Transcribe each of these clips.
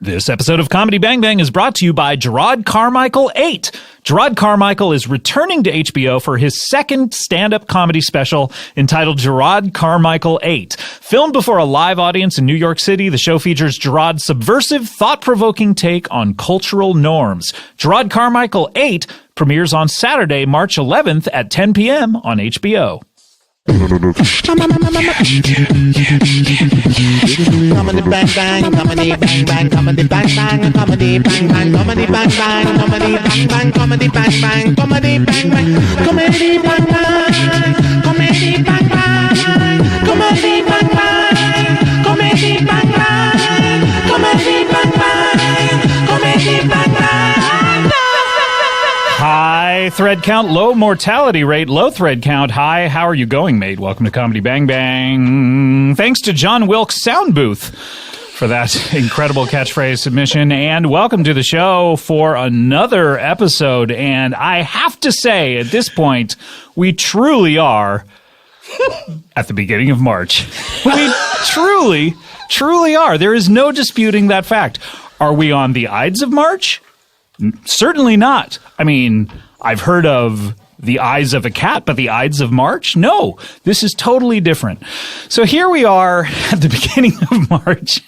This episode of Comedy Bang Bang is brought to you by Gerard Carmichael 8. Gerard Carmichael is returning to HBO for his second stand-up comedy special entitled Gerard Carmichael 8. Filmed before a live audience in New York City, the show features Gerard's subversive, thought-provoking take on cultural norms. Gerard Carmichael 8 premieres on Saturday, March 11th at 10 p.m. on HBO. Comedy bang bang, comedy bang bang, comedy bang bang, comedy bang bang, comedy bang bang, comedy bang bang, comedy bang bang, comedy bang bang, comedy bang bang, comedy bang bang, comedy bang bang, comedy bang bang, comedy bang bang, comedy bang bang. High thread count, low mortality rate, low thread count, high. How are you going, mate? Welcome to Comedy Bang Bang. Thanks to John Wilkes Sound Booth for that incredible catchphrase submission. And welcome to the show for another episode. And I have to say, at this point, we truly are at the beginning of March. We truly are. There is no disputing that fact. Are we on the Ides of March? Certainly not. I mean, I've heard of the eyes of a cat, but the Ides of March? No, this is totally different. So here we are at the beginning of March,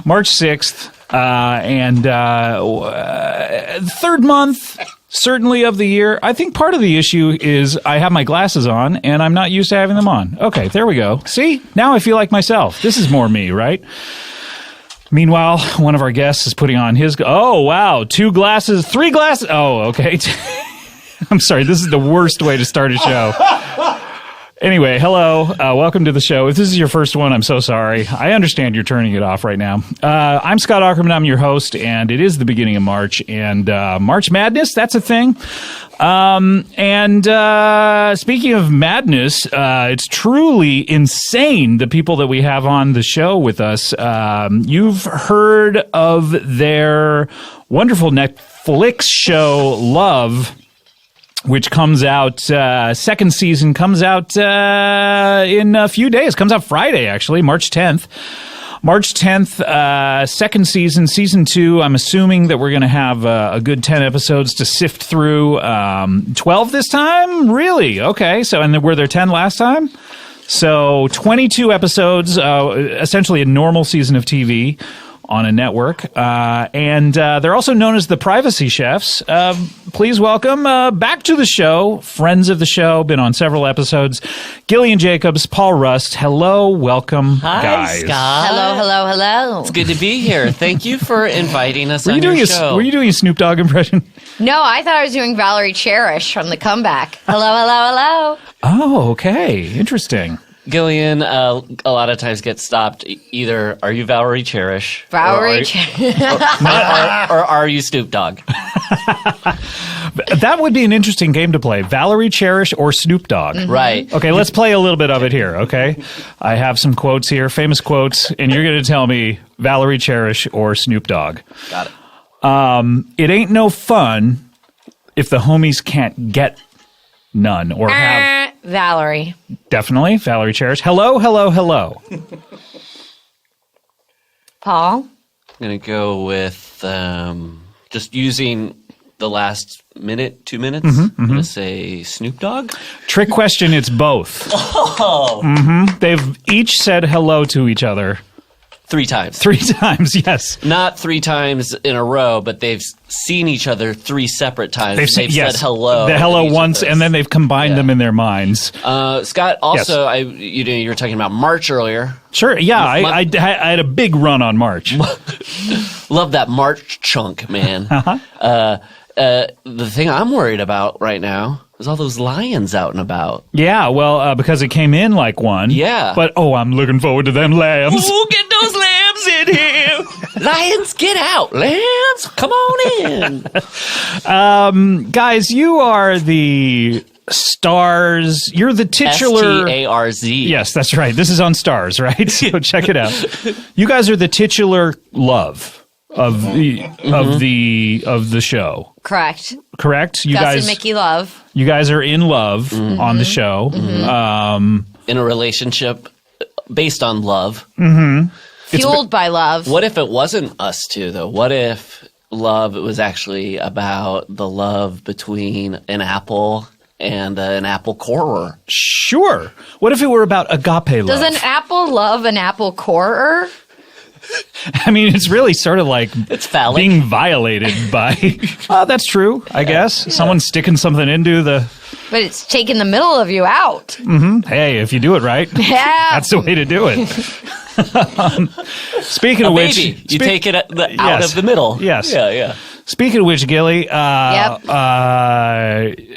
March 6th, third month, certainly of the year. I think part of the issue is I have my glasses on, and I'm not used to having them on. Okay, there we go. See? Now I feel like myself. This is more me, right? Meanwhile, one of our guests is putting on his... Oh, wow. 2 glasses, 3 glasses... Oh, okay. I'm sorry. This is the worst way to start a show. Anyway, hello. Welcome to the show. If this is your first one, I'm so sorry. I understand you're turning it off right now. I'm Scott Aukerman. I'm your host, and it is the beginning of March. And March Madness, that's a thing. Speaking of madness, it's truly insane, the people that we have on the show with us. You've heard of their wonderful Netflix show, Love, which comes out, second season comes out in a few days. Comes out Friday, actually, March 10th. March 10th, second season, season 2. I'm assuming that we're going to have a good 10 episodes to sift through. 12 this time? Really? Okay. So, and were there 10 last time? So 22 episodes, essentially a normal season of TV on a network. And they're also known as the Privacy Chefs. Please welcome back to the show, friends of the show, been on several episodes, Gillian Jacobs, Paul Rust. Hello, welcome, Hi, guys. Scott. Hello. It's good to be here. Thank you for inviting us on your show. Were you doing a Snoop Dogg impression? No, I thought I was doing Valerie Cherish from The Comeback. Hello. Oh, okay. Interesting. Gillian, a lot of times gets stopped. Either are you Valerie Cherish? Or are you Snoop Dogg? That would be an interesting game to play. Valerie Cherish or Snoop Dogg. Mm-hmm. Right. Okay, let's play a little bit of it here, okay? I have some quotes here, famous quotes, and you're going to tell me Valerie Cherish or Snoop Dogg. Got it. It ain't no fun if the homies can't get none or have... Valerie. Definitely, Valerie Cherish. Hello. Paul? I'm going to go with just using the last 2 minutes. I'm going to say Snoop Dogg. Trick question, it's both. Oh. Mm-hmm. They've each said hello to each other. 3 times. 3 times, yes. Not 3 times in a row, but they've seen each other 3 separate times. They've said hello. The hello once, and then they've combined them in their minds. Scott, also, yes. You were talking about March earlier. Sure, yeah. I had a big run on March. Love that March chunk, man. The thing I'm worried about right now is all those lions out and about. Yeah, well, because it came in like one. Yeah. But, I'm looking forward to them lambs. Ooh, get those lambs in here. Lions, get out. Lambs, come on in. Guys, you are the Stars. You're the titular... S-T-A-R-Z. Yes, that's right. This is on Stars, right? So check it out. You guys are the titular love of the show. Correct. You Gus guys and Mickey love. You guys are in love on the show. In a relationship based on love. Fueled by love. What if it wasn't us two, though? What if love was actually about the love between an apple and an apple corer? Sure. What if it were about agape love? Does an apple love an apple corer? I mean, it's really sort of like It's phallic. being violated by. That's true, I guess. Someone sticking something into the. But it's taking the middle of you out. Hey, if you do it right, Yeah. that's the way to do it. Speaking of which, Baby, you take it out Yes. of the middle. Yes. Yeah. Speaking of which, Gilly,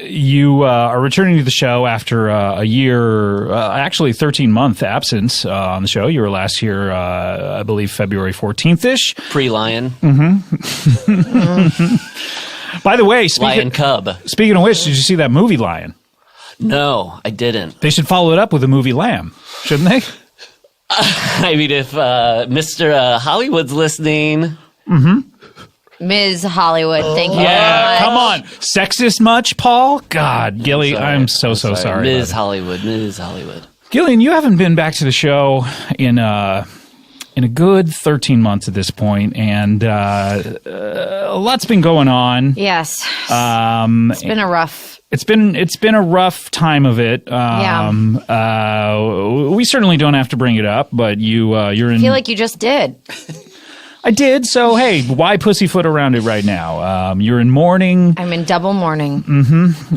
you are returning to the show after a year, actually 13-month absence on the show. You were last here, I believe, February 14th-ish. Pre-lion. By the way, Lion cub. speaking of which, did you see that movie Lion? No, I didn't. They should follow it up with a movie Lamb, shouldn't they? I mean, if Mr. Hollywood's listening... Ms. Hollywood, thank you. Yeah, come on. Sexist much, Paul? God, Gilly, I'm so sorry. Ms. about Hollywood, Ms. Hollywood. it. Gillian, you haven't been back to the show in a good 13 months at this point, and a lot's been going on. Yes. It's been a rough... It's been a rough time of it. We certainly don't have to bring it up, but you're in. I feel like you just did. I did. So hey, why pussyfoot around it right now? You're in mourning, I'm in double mourning.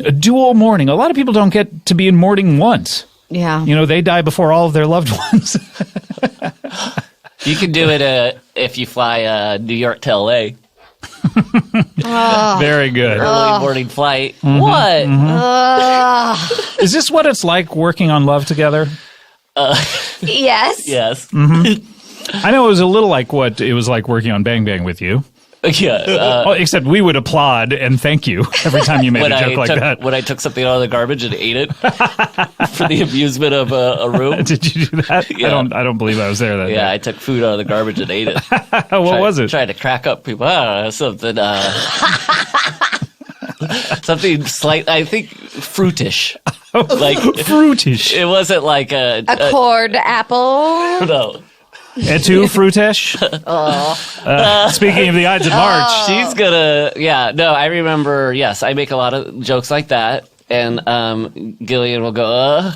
a dual mourning. A lot of people don't get to be in mourning once. Yeah. You know, they die before all of their loved ones. You can do it if you fly New York to L.A. Very good. Early morning flight. What? Is this what it's like working on Love together? Yes. Yes. I know it was a little like what it was like working on Bang Bang with you. Yeah. Except we would applaud and thank you every time you made a joke like that. When I took something out of the garbage and ate it for the amusement of a room. Did you do that? Yeah. I don't believe I was there that Yeah, day. I took food out of the garbage and ate it. What was it? Tried to crack up people. I don't know, something. Something slight. I think fruitish. Like Fruitish. it wasn't like A cord apple. no. Et tu, fruitish? Speaking of the Ides of March. She's gonna. Yeah. No, I remember. Yes, I make a lot of jokes like that. And Gillian will go,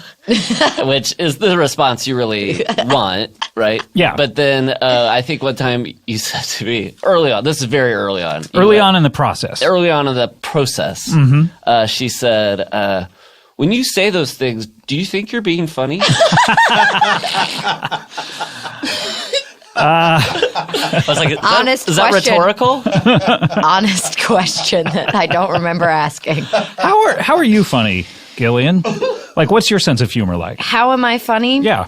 which is the response you really want, right? Yeah. But then I think one time you said to me, early on, this is very early on. Early on in the process. Early on in the process, she said, when you say those things, do you think you're being funny? I was like, Honest is that question. rhetorical? Honest question that I don't remember asking. How are you funny, Gillian? Like, what's your sense of humor like? How am I funny? Yeah.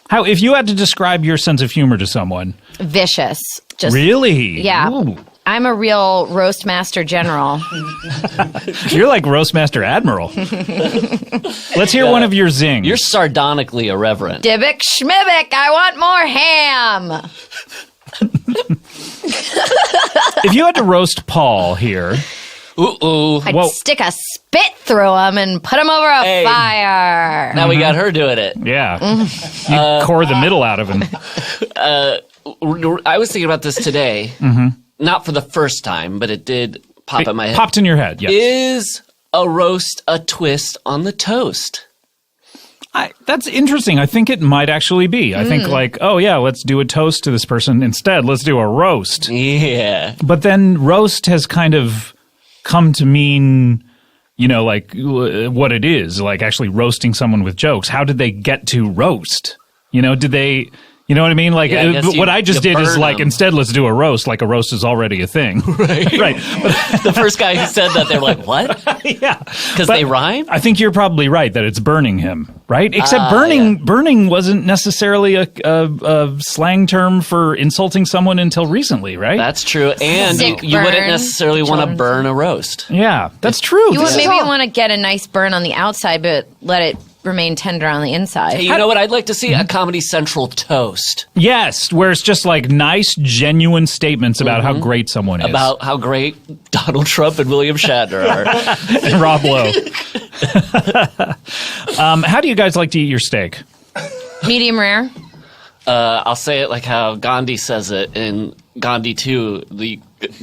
How if you had to describe your sense of humor to someone? Vicious. Just Really? Yeah. Ooh. I'm a real roast master general. You're like Roastmaster Admiral. Let's hear one of your zings. You're sardonically irreverent. Dybbuk schmibbick, I want more ham. If you had to roast Paul here, Ooh. I'd stick a spit through him and put him over a Hey. fire. Now we got her doing it. yeah, you core the middle out of him. I was thinking about this today, not for the first time, but it did pop in my head. Popped in your head, yes. Is a roast a twist on the toast? That's interesting. I think it might actually be. I think like, oh yeah, let's do a toast to this person. Instead, let's do a roast. Yeah. But then roast has kind of come to mean, you know, like what it is, like actually roasting someone with jokes. How did they get to roast? You know, did they... You know what I mean? Like, Yeah, I guess what I just you did is burn like, them. instead, let's do a roast. Like, a roast is already a thing. Right. Right. The first guy who said that, they were like, what? Yeah. Because But they rhyme? I think you're probably right that it's burning him, right? Except burning wasn't necessarily a slang term for insulting someone until recently, right? That's true. And Sick you wouldn't burn. necessarily want to burn a roast. yeah, that's true. You This would is maybe all- want to get a nice burn on the outside, but let it remain tender on the inside. Hey, you know what? I'd like to see a Comedy Central toast Yes, where it's just like nice, genuine statements about how great someone is. about how great Donald Trump and William Shatner are. And Rob Lowe. How do you guys like to eat your steak? Medium rare. I'll say it like how Gandhi says it in Gandhi 2, the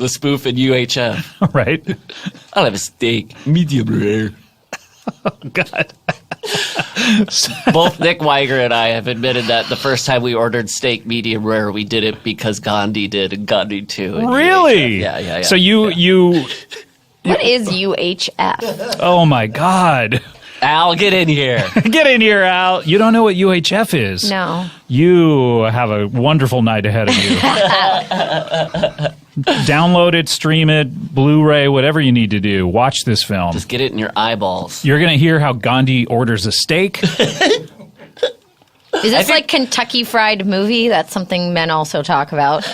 spoof in UHF. Right? I'll have a steak, medium rare. Oh, God. Both Nick Weiger and I have admitted that the first time we ordered steak medium rare, we did it because Gandhi did in Gandhi 2. Really? UHF. Yeah. So you... What is UHF? Oh, my God. Al, get in here. Get in here, Al. You don't know what UHF is? No. You have a wonderful night ahead of you. Download it, stream it, Blu-ray, whatever you need to do. Watch this film. Just get it in your eyeballs. You're going to hear how Gandhi orders a steak. Is this like Kentucky Fried Movie? That's something men also talk about.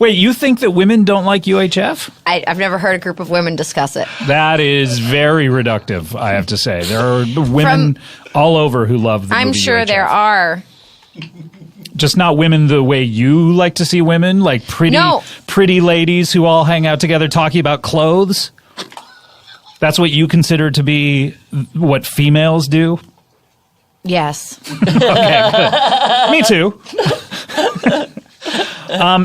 Wait, you think that women don't like UHF? I've never heard a group of women discuss it. That is very reductive, I have to say. There are women all over who love the movie I'm sure UHF. there are. Just not women the way you like to see women, like pretty ladies who all hang out together talking about clothes. That's what you consider to be what females do? Yes. Okay, good. Me too.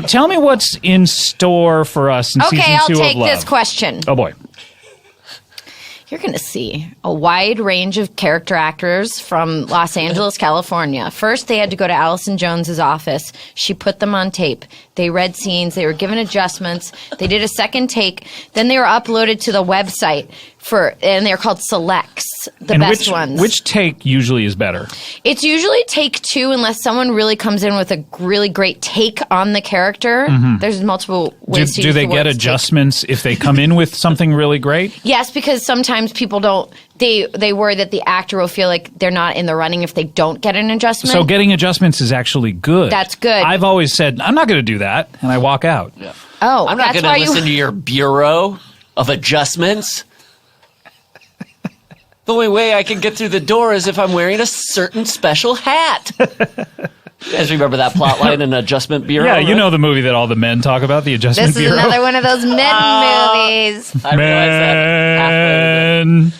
Tell me what's in store for us in season 2 Okay, I'll of take Love. this question. Oh, boy. You're going to see a wide range of character actors from Los Angeles, California. First, they had to go to Allison Jones's office. She put them on tape. They read scenes. They were given adjustments. They did a second take. Then they were uploaded to the website and they're called selects, the best ones. Which take usually is better? It's usually take 2 unless someone really comes in with a really great take on the character. There's multiple ways to use Do they the get words adjustments if they come in with something really great? Yes, because sometimes people don't. They worry that the actor will feel like they're not in the running if they don't get an adjustment. So getting adjustments is actually good. That's good. I've always said, I'm not going to do that, and I walk out. Yeah. Oh, I'm not that's going why to listen to your bureau of adjustments. The only way I can get through the door is if I'm wearing a certain special hat. You guys remember that plot line in Adjustment Bureau? Yeah, you right? know the movie that all the men talk about, the Adjustment This is Bureau. another one of those men movies. I realized that halfway. Men.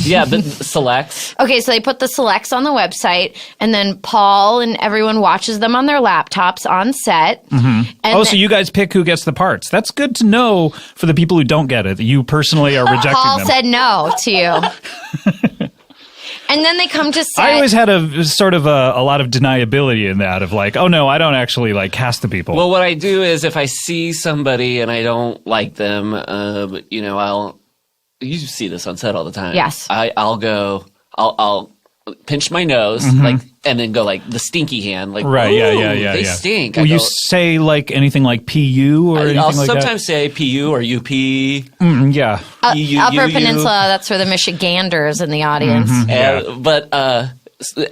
Yeah, but selects. Okay, so they put the selects on the website, and then Paul and everyone watches them on their laptops on set. And So you guys pick who gets the parts. That's good to know for the people who don't get it, that you personally are rejecting Paul them. said no to you. And then they come to set. I always had a sort of a lot of deniability in that of like, oh no, I don't actually like cast the people. Well, what I do is if I see somebody and I don't like them, you see this on set all the time. Yes. I'll pinch my nose, and then go like the stinky hand, like right, yeah. they stink. Will you say like anything like PU or anything I'll like sometimes say PU or UP. yeah. Upper Peninsula, that's for the Michiganders in the audience.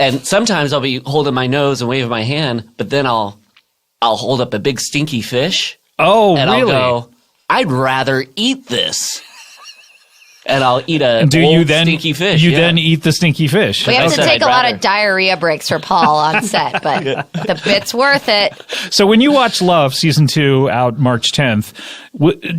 And sometimes I'll be holding my nose and waving my hand, but then I'll hold up a big stinky fish. Oh, And really? I'll go, I'd rather eat this. And I'll eat a stinky fish. You then eat the stinky fish. We have to Okay. take a I'd lot rather. of diarrhea breaks for Paul on set, but the bit's worth it. So when you watch Love season 2 out March 10th,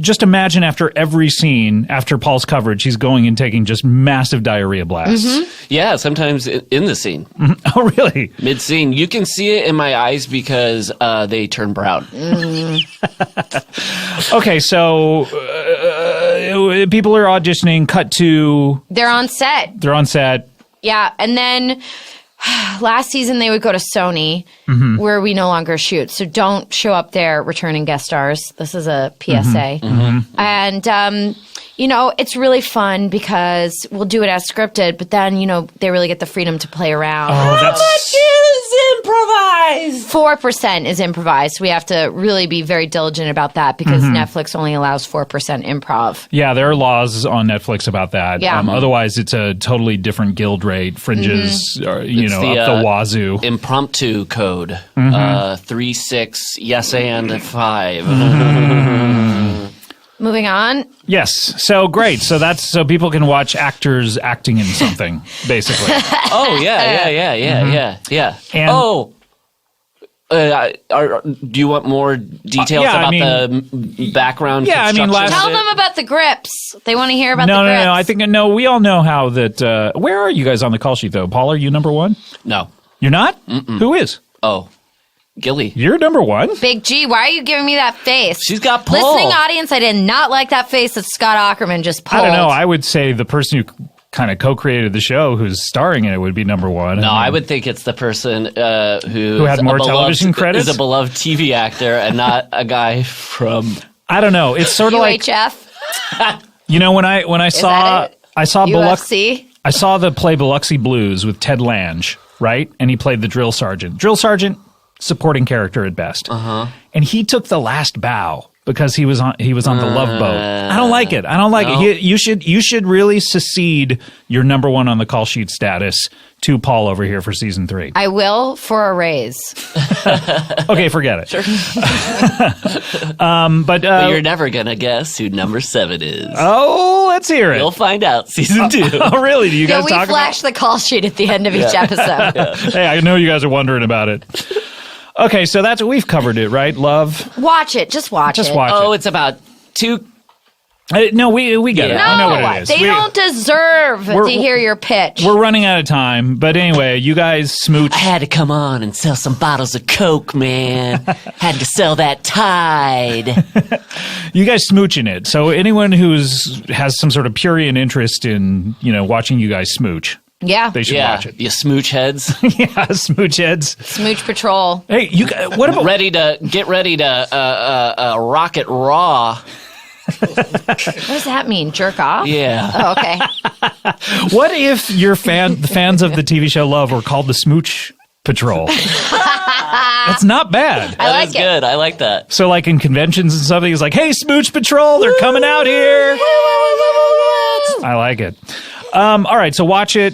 just imagine after every scene, after Paul's coverage, he's going and taking just massive diarrhea blasts. Yeah, sometimes in the scene. Oh, really? Mid-scene. You can see it in my eyes because they turn brown. Okay, so people are auditioning, cut to, They're on set. they're on set. Yeah, and then last season they would go to Sony, where we no longer shoot. So don't show up there returning guest stars. This is a PSA. And, it's really fun because we'll do it as scripted, but then, they really get the freedom to play around. Oh, that's... Improvised. 4% is improvised. We have to really be very diligent about that because Netflix only allows 4% improv. Yeah, there are laws on Netflix about that. Yeah. Otherwise, it's a totally different guild rate. Fringes, are, up the wazoo. Impromptu code. 3, 6, yes and 5. Moving on. Yes. So great. So people can watch actors acting in something, basically. Oh, yeah. And- Do you want more details about the background? Yeah, I mean, construction Tell of it? them about the grips. They want to hear about No, the no, grips. no. I think we all know how that. Where are you guys on the call sheet, though? Paul, are you number 1? No. You're not? Mm-mm. Who is? Oh, Gilly. You're number one? Big G, why are you giving me that face? She's got pull. Listening audience, I did not like that face that Scott Aukerman just pulled. I don't know. I would say the person who kind of co-created the show who's starring in it would be number one. No, I would think it's the person who had more television credits? Is a beloved TV actor and not a guy from... I don't know. It's sort of like... UHF? You know, when I saw UFC? I saw the play Biloxi Blues with Ted Lange, right? And he played the drill sergeant. Drill sergeant, supporting character at best. Uh-huh. And he took the last bow because he was on the Love Boat. I don't like it. I don't like it. You should really secede your number one on the call sheet status to Paul over here for season 3. I will for a raise. Okay, forget it. Sure. But you're never going to guess who number 7 is. Oh, let's hear it. You'll find out season 2. Oh, really? Do you guys we talk flash the call sheet at the end of each episode. Hey, I know you guys are wondering about it. Okay, so we've covered it, right? Love. Watch it. Just watch it. Watch it. Oh, it's about 2... no, we get it. No, I know what it is. They don't deserve to hear your pitch. We're running out of time, but anyway, you guys smooch. I had to come on and sell some bottles of Coke, man. Had to sell that Tide. You guys smooching it. So anyone has some sort of prurient interest in watching you guys smooch. Yeah. They should watch it. You smooch heads. Yeah, smooch heads. Smooch Patrol. Hey, what about... Get ready to rocket raw. What does that mean? Jerk off? Yeah. Oh, okay. What if the fans of the TV show Love were called the Smooch Patrol? That's not bad. I like That is it. good. I like that. So like in conventions and stuff, he's like, hey, Smooch Patrol, they're coming out here. I like it. All right, so watch it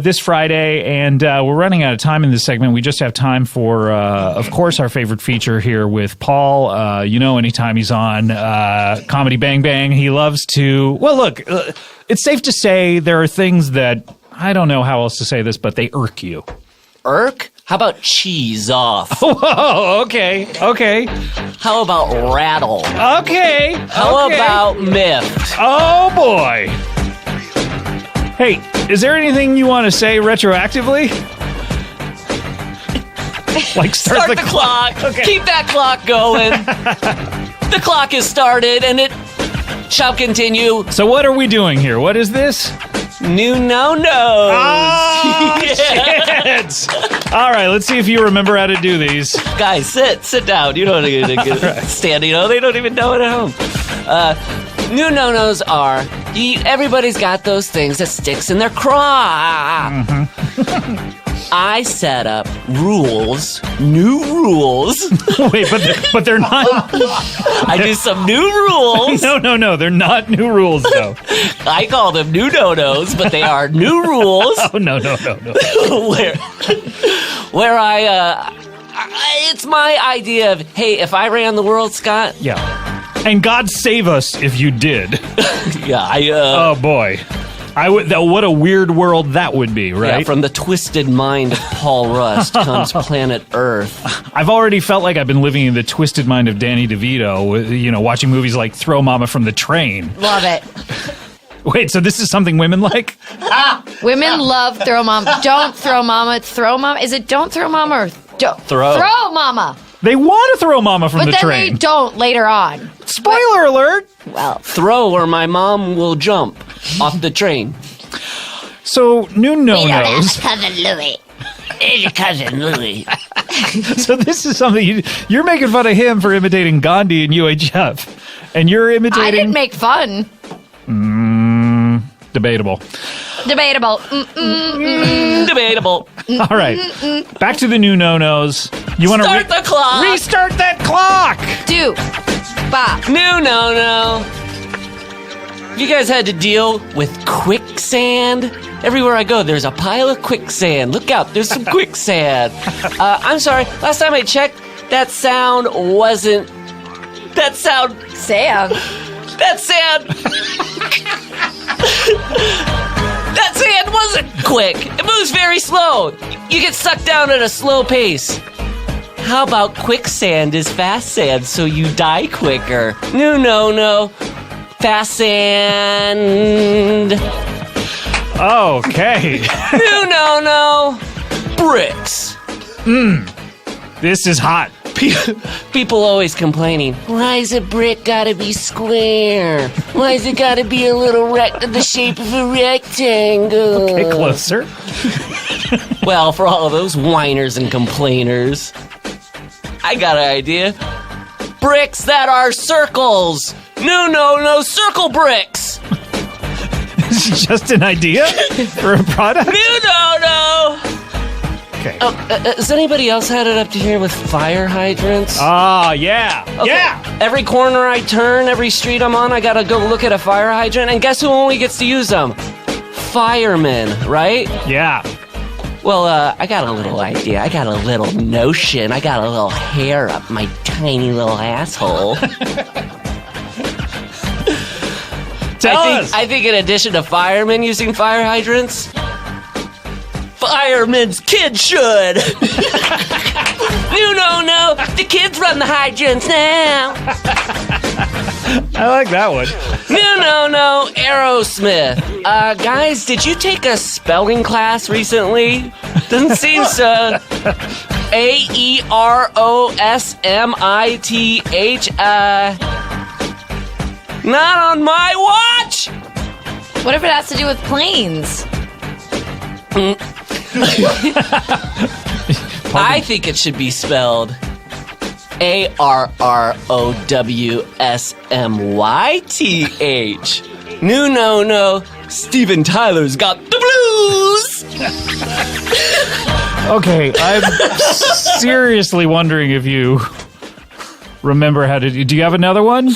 this Friday, and we're running out of time in this segment. We just have time for, of course, our favorite feature here with Paul. Anytime he's on Comedy Bang Bang, he loves to... Well, look, it's safe to say there are things that, I don't know how else to say this, but they irk you. Irk? How about cheese off? Whoa, okay. How about rattle? Okay. How about miffed? Oh, boy. Hey, is there anything you want to say retroactively? Like start the clock. Okay. Keep that clock going. The clock is started and it shall continue. So what are we doing here? What is this? New no-nos. Oh, shit. All right, let's see if you remember how to do these. Guys, sit down. You don't need to get standing. They don't even know it at home. New no-nos are, everybody's got those things that sticks in their craw. Mm-hmm. I set up new rules. Wait, but they're not. I do some new rules. No, they're not new rules, though. I call them new no-nos, but they are new rules. Oh, no. where it's my idea of, hey, if I ran the world, Scott. Yeah. And God save us if you did. Yeah, oh, boy. What a weird world that would be, right? Yeah, from the twisted mind of Paul Rust comes planet Earth. I've already felt like I've been living in the twisted mind of Danny DeVito, watching movies like Throw Mama from the Train. Love it. Wait, so this is something women like? Women love Throw Mama. Don't throw Mama. Throw Mama. Is it Don't Throw Mama or Don't Throw Mama? They want to throw Mama from the train. But then they don't later on. Spoiler alert! Well, throw or my mom will jump off the train. So, new no-nos. Cousin Louie. It's your cousin Louie. So this is something you're making fun of him for imitating Gandhi in UHF. And you're imitating... I didn't make fun. Debatable. Debatable. Debatable. All right. Back to the new no-nos. You want to Start the clock. Restart that clock. Do. Bop. New no-no. You guys had to deal with quicksand? Everywhere I go, there's a pile of quicksand. Look out, there's some quicksand. I'm sorry, last time I checked, that sound wasn't... That sound... Sam. That sand... That sand wasn't quick. It moves very slow. You get sucked down at a slow pace. How about quicksand is fast sand, so you die quicker? No. Fast sand. Okay. No. bricks. This is hot. People always complaining, why is a brick gotta be square? Why is it gotta be a little the shape of a rectangle? Get closer. Well, for all of those whiners and complainers, I got an idea. Bricks that are circles. No, circle bricks. This is just an idea for a product? No. Okay. Has anybody else had it up to here with fire hydrants? Oh, yeah. Okay. Yeah. Every corner I turn, every street I'm on, I gotta go look at a fire hydrant, and guess who only gets to use them? Firemen, right? Yeah. Well, I got a little idea. I got a little notion. I got a little hair up my tiny little asshole. I think in addition to firemen using fire hydrants, firemen's kids should. No. The kids run the hydrants now. I like that one. No. Aerosmith. Guys, did you take a spelling class recently? Doesn't seem so. Aerosmith. Not on my watch. What if it has to do with planes? I think it should be spelled ARROWSMYTH. No. Steven Tyler's got the blues. Okay, I'm seriously wondering if you remember how to do you have another one?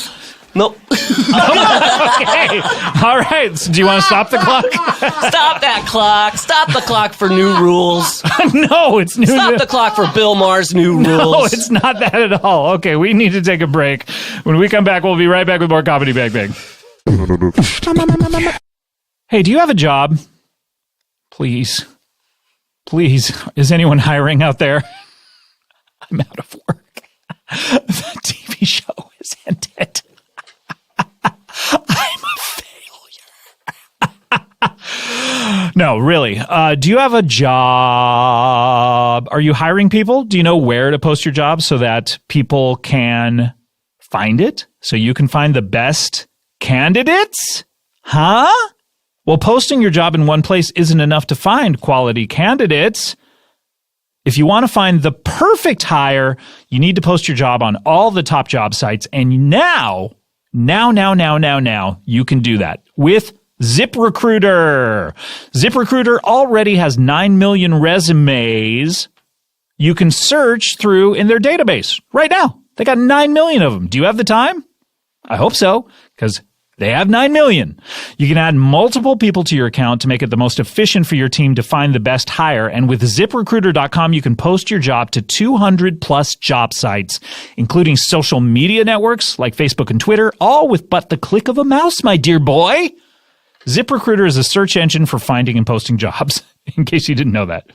Nope. Okay. All right. So do you want to stop the clock? Stop that clock. Stop the clock for new rules. No, it's new. Stop the clock for Bill Maher's new rules. No, it's not that at all. Okay, we need to take a break. When we come back, we'll be right back with more Comedy Bang Bang. Hey, do you have a job? Please. Is anyone hiring out there? I'm out of work. The TV show has ended. I'm a failure. No, really. Do you have a job? Are you hiring people? Do you know where to post your job so that people can find it? So you can find the best candidates? Huh? Well, posting your job in one place isn't enough to find quality candidates. If you want to find the perfect hire, you need to post your job on all the top job sites. And now, you can do that with ZipRecruiter. ZipRecruiter already has 9 million resumes you can search through in their database right now. They got 9 million of them. Do you have the time? I hope so, because they have 9 million. You can add multiple people to your account to make it the most efficient for your team to find the best hire. And with ZipRecruiter.com, you can post your job to 200 plus job sites, including social media networks like Facebook and Twitter, all with but the click of a mouse, my dear boy. ZipRecruiter is a search engine for finding and posting jobs, in case you didn't know that.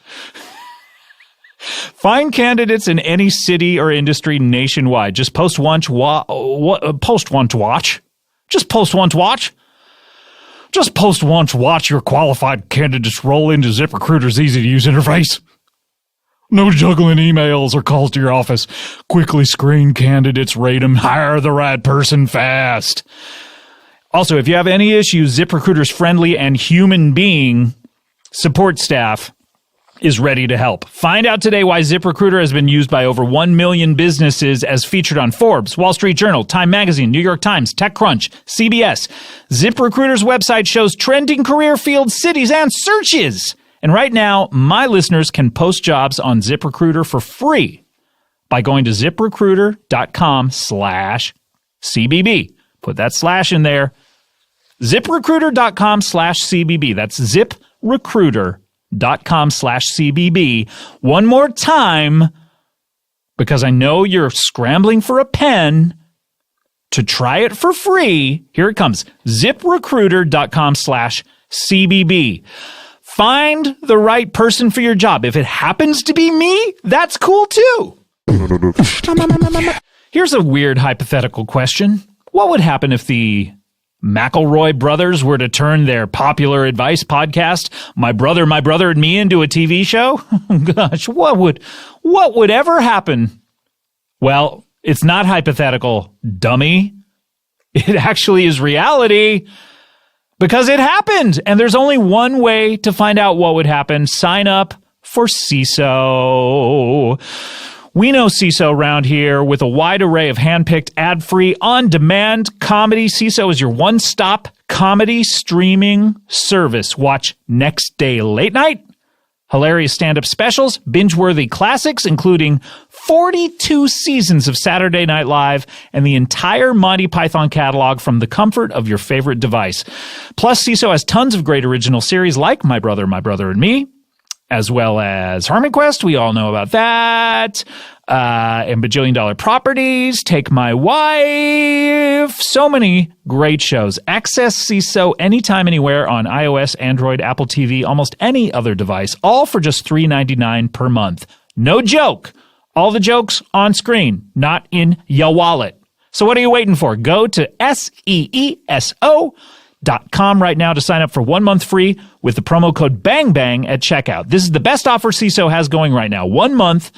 Find candidates in any city or industry nationwide. Just post one to watch. Just post one to watch. Just post one to watch your qualified candidates roll into ZipRecruiter's easy-to-use interface. No juggling emails or calls to your office. Quickly screen candidates, rate them, hire the right person fast. Also, if you have any issues, ZipRecruiter's friendly and human being support staff is ready to help. Find out today why ZipRecruiter has been used by over 1 million businesses as featured on Forbes, Wall Street Journal, Time Magazine, New York Times, TechCrunch, CBS. ZipRecruiter's website shows trending career fields, cities, and searches. And right now, my listeners can post jobs on ZipRecruiter for free by going to ZipRecruiter.com/CBB. Put that slash in there. ZipRecruiter.com/CBB. That's ZipRecruiter.com/CBB. One more time, because I know you're scrambling for a pen to try it for free. Here it comes. ZipRecruiter.com/CBB. Find the right person for your job. If it happens to be me, that's cool too. Here's a weird hypothetical question. What would happen if the McElroy brothers were to turn their popular advice podcast, My Brother, and Me, into a TV show? Gosh, what would ever happen? Well, it's not hypothetical, dummy. It actually is reality because it happened. And there's only one way to find out what would happen. Sign up for CISO. We know CISO around here with a wide array of handpicked, ad-free, on-demand comedy. CISO is your one-stop comedy streaming service. Watch Next Day Late Night, hilarious stand-up specials, binge-worthy classics, including 42 seasons of Saturday Night Live and the entire Monty Python catalog from the comfort of your favorite device. Plus, CISO has tons of great original series like My Brother, and Me, as well as Harmon Quest. We all know about that. And Bajillion Dollar Properties, Take My Wife. So many great shows. Access CISO anytime, anywhere on iOS, Android, Apple TV, almost any other device, all for just $3.99 per month. No joke. All the jokes on screen, not in your wallet. So what are you waiting for? Go to SEESO.com right now to sign up for 1 month free with the promo code BANGBANG at checkout. This is the best offer CISO has going right now. 1 month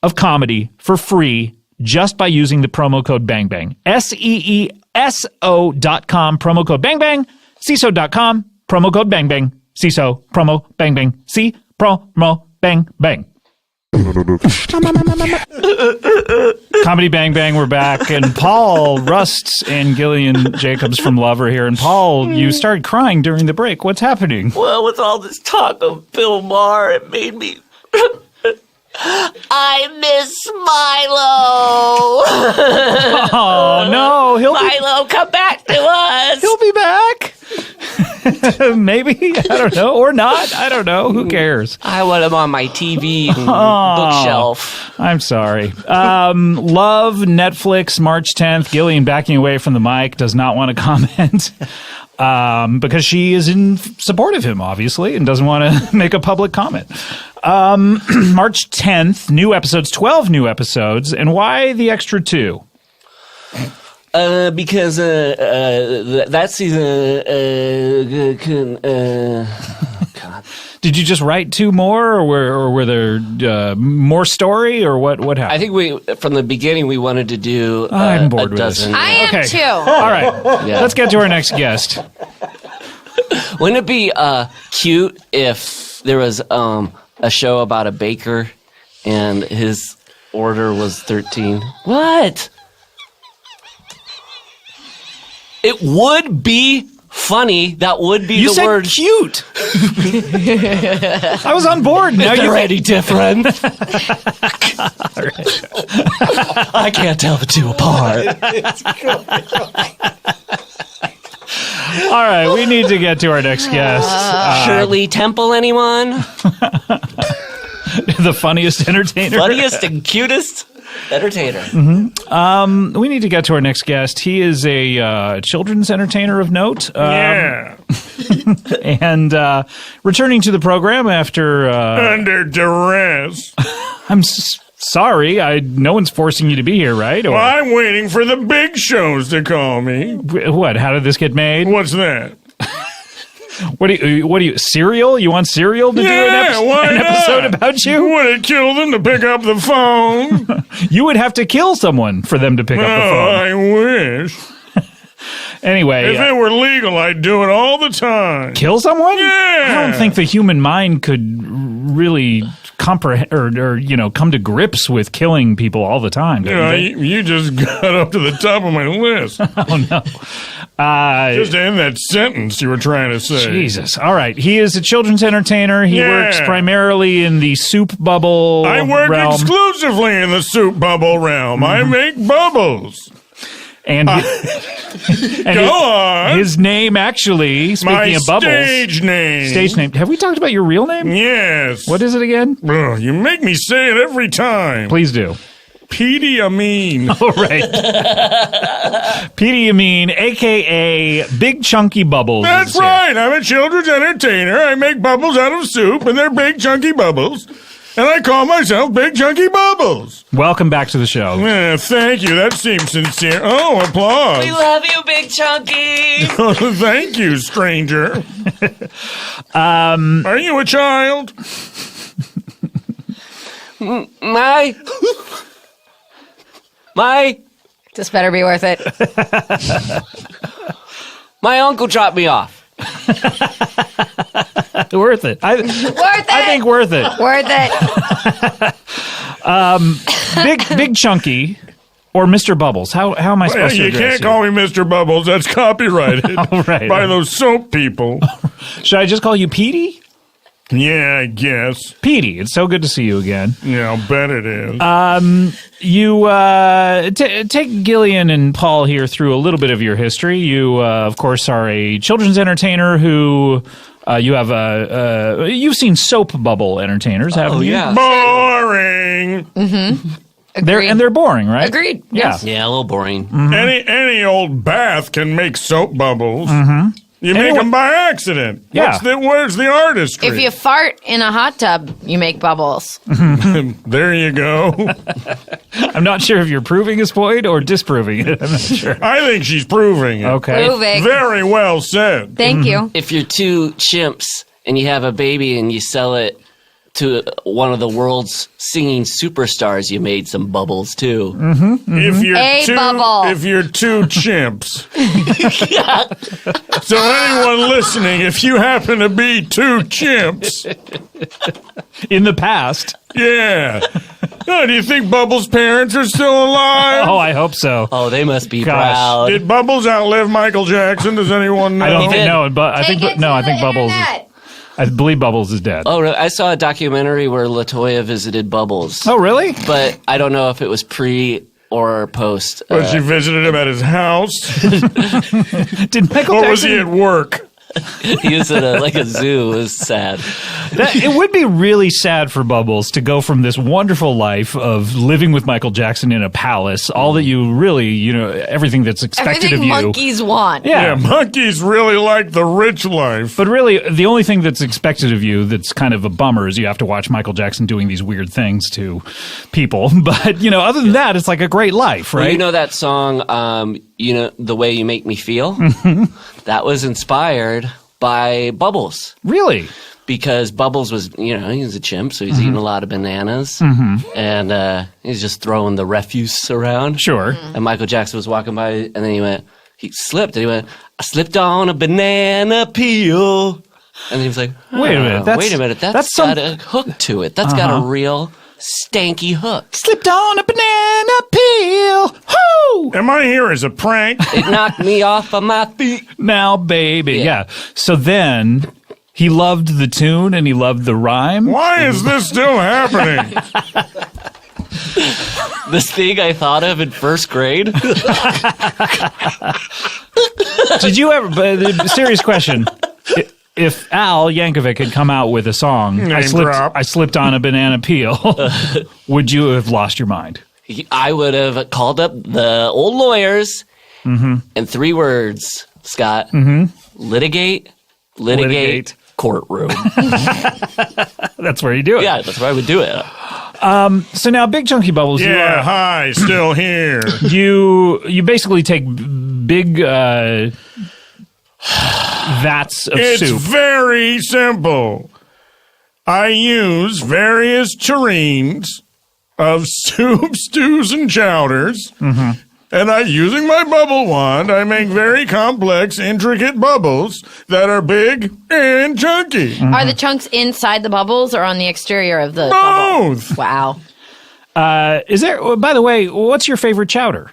of comedy for free just by using the promo code BANGBANG. SEESO.com, promo code BANGBANG. CISO.com, promo code BANGBANG. CISO, promo BANGBANG. C, promo BANGBANG. Comedy Bang Bang, we're back, and Paul Rusts and Gillian Jacobs from Love are here. And Paul, you started crying during the break. What's happening? Well, with all this talk of Bill Maher, it made me... I miss Milo. Oh, no. Milo, come back to us. He'll be back. Maybe. I don't know. Or not. I don't know. Who cares? I want him on my TV bookshelf. I'm sorry. Love, Netflix, March 10th. Gillian backing away from the mic, does not want to comment. Because she is in support of him, obviously, and doesn't want to make a public comment. March 10th, new episodes, 12 new episodes. And why the extra 2? Because that season, God. Did you just write 2 more, or were there more story, or what happened? I think from the beginning, we wanted to do I'm bored a with dozen. this. I am too. All right, Let's get to our next guest. Wouldn't it be cute if there was a show about a baker and his order was 13? What? It would be funny. That would be You the said word. Cute. I was on board. Now They're you're already different. I can't tell the two apart. All right, we need to get to our next guest. Shirley Temple, anyone? The funniest entertainer. Funniest and cutest entertainer. Mm-hmm. We need to get to our next guest. He is a children's entertainer of note. And returning to the program after... under duress. I'm sorry. No one's forcing you to be here, right? Or, Well, I'm waiting for the big shows to call me. what? How did this get made? What's that? What do you cereal? You want cereal to do an episode about you? Would it kill them to pick up the phone? You would have to kill someone for them to pick up the phone. I wish. Anyway, If it were legal, I'd do it all the time. kill someone? Yeah. I don't think the human mind could really comprehend or come to grips with killing people all the time. You just got up to the top of my list. Oh no. Just to end that sentence you were trying to say. Jesus. All right. He is a children's entertainer. He works primarily in the soup bubble I work realm. exclusively in the soup bubble realm. I make bubbles. And, Go on. His name, actually, speaking My of bubbles. stage name. Have we talked about your real name? Yes. What is it again? Ugh, you make me say it every time. Please do. Petey Amin. All right. Petey Amin, a.k.a. Big Chunky Bubbles. That's right. I'm a children's entertainer. I make bubbles out of soup, and they're big, chunky bubbles. and I call myself Big Chunky Bubbles. Welcome back to the show. Thank you. That seems sincere. Oh, applause. We love you, Big Chunky. Thank you, stranger. Are you a child? My This better be worth it. my uncle dropped me off. Worth it. Worth it. I think worth it. Worth it. Big Chunky or Mr. Bubbles. How am I supposed to You address can't call me Mr. Bubbles. That's copyrighted All right. by those soap people. Should I just call you Petey? Yeah, I guess. Petey, it's so good to see you again. Yeah, I'll bet it is. You take Gillian and Paul here through a little bit of your history. You, of course, are a children's entertainer who you have you've seen soap bubble entertainers, haven't you? yeah. Boring. They're boring, right? Agreed. Yeah. Yes. Yeah, a little boring. Any old bath can make soap bubbles. You make Anyone- them by accident. Yeah. Where's the artistry? If you fart in a hot tub, you make bubbles. There you go. I'm not sure if you're proving his point or disproving it. I'm not sure. I think she's proving it. Okay. Proving. Very well said. Thank you. If you're two chimps and you have a baby and you sell it to one of the world's singing superstars, you made some bubbles too. If you're A bubble. if you're two chimps. So anyone listening, if you happen to be two chimps, In the past. yeah. Oh, do you think Bubbles' parents are still alive? Oh, I hope so. Oh, they must be Gosh. proud. Did Bubbles outlive Michael Jackson? Does anyone know? I don't did. know, but I think Bubbles. I believe Bubbles is dead. Oh, really? I saw a documentary where LaToya visited Bubbles. Oh, really? But I don't know if it was pre or post. But she visited him at his house? Did Michael Or Jackson? was he at work? He was at a zoo. It was sad. It would be really sad for Bubbles to go from this wonderful life of living with Michael Jackson in a palace, all that you really, everything that's expected Everything of you. monkeys want. Yeah. Yeah, monkeys really like the rich life. But really, the only thing that's expected of you that's kind of a bummer is you have to watch Michael Jackson doing these weird things to people. But, other than that, it's like a great life, right? Well, you know that song, The Way You Make Me Feel? That was inspired by Bubbles. Really? Because Bubbles was, he was a chimp, so he's eating a lot of bananas. And he's just throwing the refuse around. Sure. And Michael Jackson was walking by, and then he slipped, and he went, I slipped on a banana peel. And he was like, Wait a minute, that's got a hook to it. That's got a real stanky hook. Slipped on a banana peel. Whoo! Am I here as a prank? It knocked me off of my feet. Now, baby. Yeah. So then he loved the tune and he loved the rhyme. Why is this still happening? This thing I thought of in first grade. Did you ever, but serious question. If Al Yankovic had come out with a song, I slipped on a banana peel, would you have lost your mind? I would have called up the old lawyers and 3 words, Scott. Litigate, courtroom. That's where you do it. Yeah, that's where I would do it. So now, Big Chunky Bubbles, Yeah, hi, still here. you basically take big vats of It's soup. very simple. I use various tureens of soup, stews, and chowders. And using my bubble wand, I make very complex, intricate bubbles that are big and chunky. Are the chunks inside the bubbles or on the exterior of the bubble? Both. Wow. Is there? By the way, what's your favorite chowder?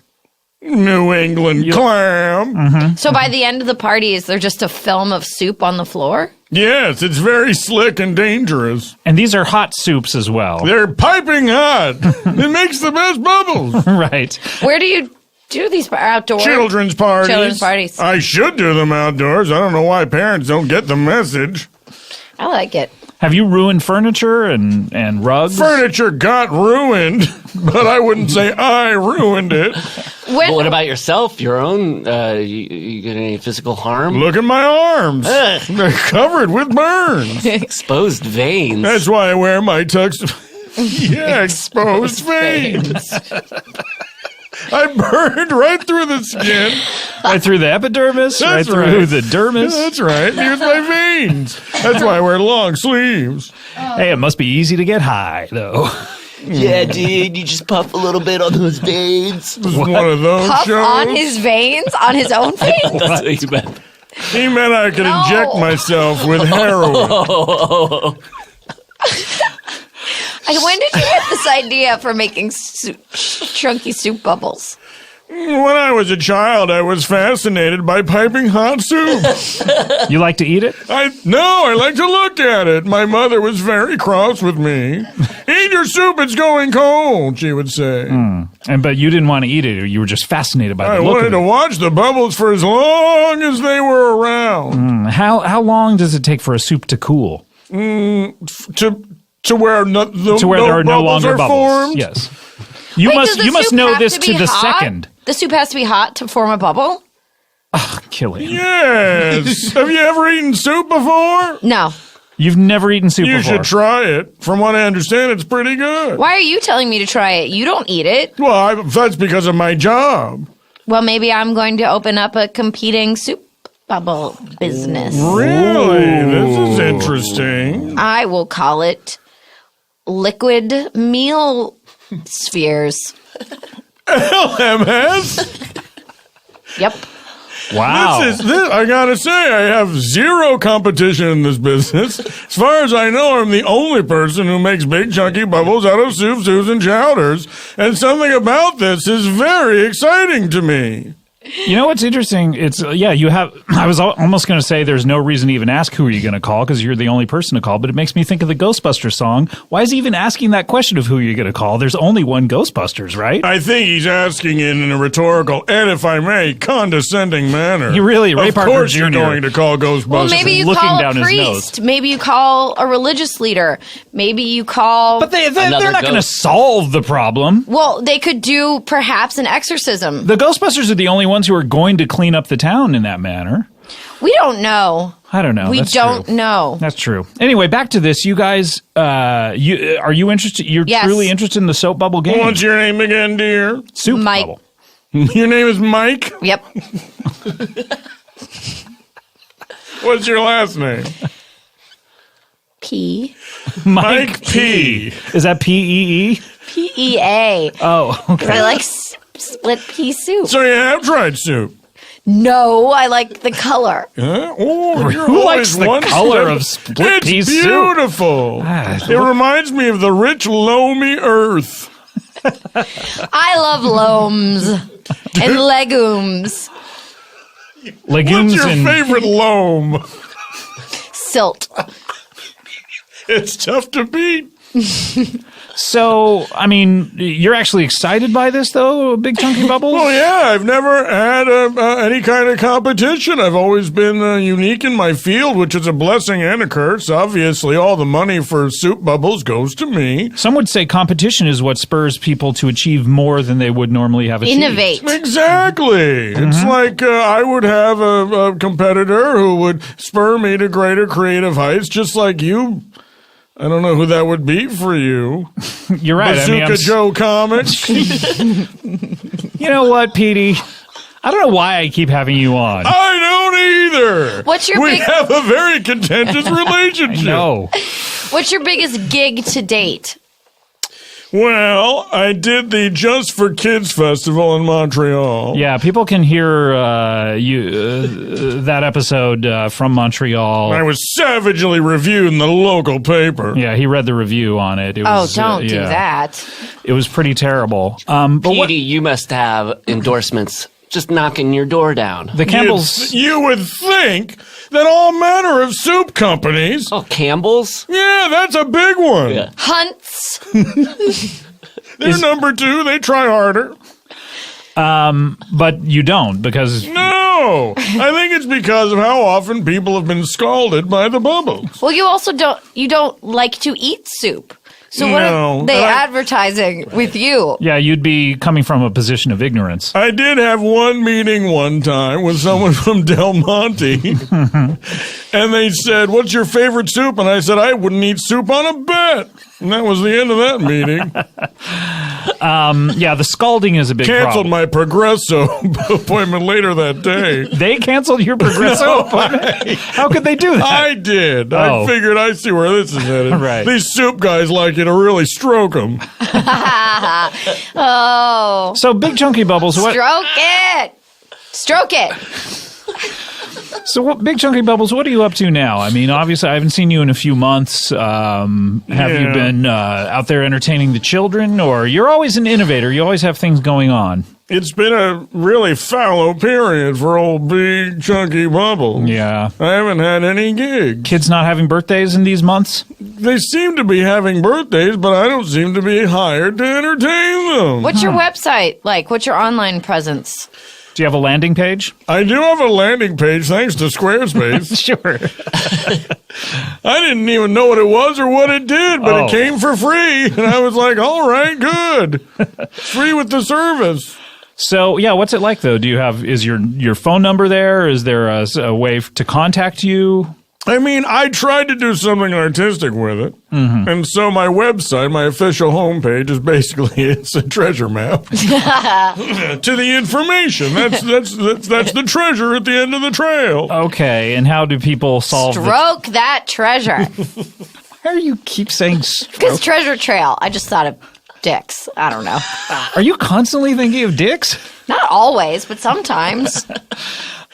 New England clam. So by the end of the party, is there just a film of soup on the floor? Yes, it's very slick and dangerous. And these are hot soups as well, They're piping hot. It makes the best bubbles. right? Where do you do these outdoors? Children's parties. Children's parties. I should do them outdoors. I don't know why parents don't get the message. I like it. Have you ruined furniture and rugs? Furniture got ruined, but I wouldn't say I ruined it. What about yourself? Your own? You get any physical harm? Look at my arms. Ugh. They're covered with burns. Exposed veins. That's why I wear my tux. Yeah, exposed veins. I burned right through the skin. Right through the epidermis, That's right through the dermis. That's right. Here's my veins. That's why I wear long sleeves. Hey, it must be easy to get high, though. Yeah, dude, you just puff a little bit on those veins. This is one of those Puff shows. on his veins, on his own veins. That's what you meant. He meant I could No. inject myself with heroin. When did you get this idea for making chunky soup bubbles? When I was a child, I was fascinated by piping hot soup. You like to eat it? I like to look at it. My mother was very cross with me. Eat your soup, it's going cold, she would say. But you didn't want to eat it. You were just fascinated by I the look wanted of to it. watch the bubbles for as long as they were around. How long does it take for a soup to cool? To where no There are no longer are bubbles. formed. Yes. You Wait, does the must soup know have this be to the hot? second. The soup has to be hot to form a bubble? Killian. Yes. Have you ever eaten soup before? No. You've never eaten soup You before. should try it. From what I understand, it's pretty good. Why are you telling me to try it? You don't eat it. Well, that's because of my job. Well, maybe I'm going to open up a competing soup bubble business. Really? This is interesting. I will call it liquid meal spheres. LMS? Yep. Wow. I gotta say, I have zero competition in this business. As far as I know, I'm the only person who makes big chunky bubbles out of soup, stews, and chowders. And something about this is very exciting to me. You know what's interesting? It's you have. I was almost going to say there's no reason to even ask who are you going to call because you're the only person to call. But it makes me think of the Ghostbusters song. Why is he even asking that question of who you're going to call? There's only one Ghostbusters, right? I think he's asking it in a rhetorical and, if I may, condescending manner. You really, Ray of Parker course Jr. you're going to call Ghostbusters. Well, maybe you looking call down a his priest. nose. Maybe you call a religious leader. Maybe you call. But they're not Another going to ghost. solve the problem. Well, they could do perhaps an exorcism. The Ghostbusters are the only ones who are going to clean up the town in that manner. We don't know. I don't know. We That's don't true. know. That's true. Anyway, back to this. You guys, are you interested? You're Yes. truly interested in the soap bubble game? What's your name again, dear? Soup Mike. bubble. Your name is Mike? Yep. What's your last name? P. Mike P. Is that P-E-E? P-E-A. Oh, okay. I like split pea soup. So you have tried soup. No, I like the color. Huh? Oh, you're Who always likes the one color step- of split It's pea soup? beautiful. Ah, It reminds me of the rich, loamy earth. I love loams and legumes. Legumes What's your and favorite loam? Silt. It's tough to beat. So, I mean, you're actually excited by this, though, Big Chunky Bubbles? Well, yeah, I've never had any kind of competition. I've always been unique in my field, which is a blessing and a curse. Obviously, all the money for soup bubbles goes to me. Some would say competition is what spurs people to achieve more than they would normally have achieved. Innovate. Exactly. It's like I would have a competitor who would spur me to greater creative heights, just like you. I don't know who that would be for you. You're right. Bazooka Joe Comics. You know what, Petey? I don't know why I keep having you on. I don't either. What's your we big- have a very contentious relationship. No. What's your biggest gig to date? Well, I did the Just for Kids Festival in Montreal. Yeah, people can hear that episode from Montreal. I was savagely reviewed in the local paper. Yeah, he read the review on it. It was, Don't do yeah. that. It was pretty terrible. But what, Petey, you must have endorsements just knocking your door down. the Campbells... You would think that all manner of soup companies. Oh, Campbell's? Yeah, that's a big one. Yeah. Hunts. They're number 2. They try harder. But you don't, because... No, I think it's because of how often people have been scalded by the bubbles. Well, you also don't like to eat soup. So what No, are they I- advertising with you? Yeah, you'd be coming from a position of ignorance. I did have one meeting one time with someone from Del Monte, and they said, "What's your favorite soup?" And I said, "I wouldn't eat soup on a bet." And that was the end of that meeting. Yeah, the scalding is a big Canceled problem. my Progresso appointment later that day. They canceled your Progresso appointment? How could they do that? I did. Oh. I figured I see where this is headed. Right. These soup guys like you to really stroke them. Oh. So, Big Chunky Bubbles, what? Stroke it. Stroke it. So, Big Chunky Bubbles, what are you up to now? I mean, obviously, I haven't seen you in a few months. Have you been out there entertaining the children? Or you're always an innovator. You always have things going on. It's been a really fallow period for old Big Chunky Bubbles. Yeah. I haven't had any gigs. Kids not having birthdays in these months? They seem to be having birthdays, but I don't seem to be hired to entertain them. What's your website like? What's your online presence? Do you have a landing page? I do have a landing page thanks to Squarespace. Sure. I didn't even know what it was or what it did, but Oh. it came for free. And I was like, all right, good. Free with the service. So, yeah, what's it like, though? Is your phone number there? Is there a way to contact you? I mean, I tried to do something artistic with it. Mm-hmm. And so my website, my official homepage is basically, it's a treasure map to the information. That's the treasure at the end of the trail. Okay, and how do people solve Stroke that treasure. Why do you keep saying Because treasure trail. I just thought of dicks. I don't know. Are you constantly thinking of dicks? Not always, but sometimes.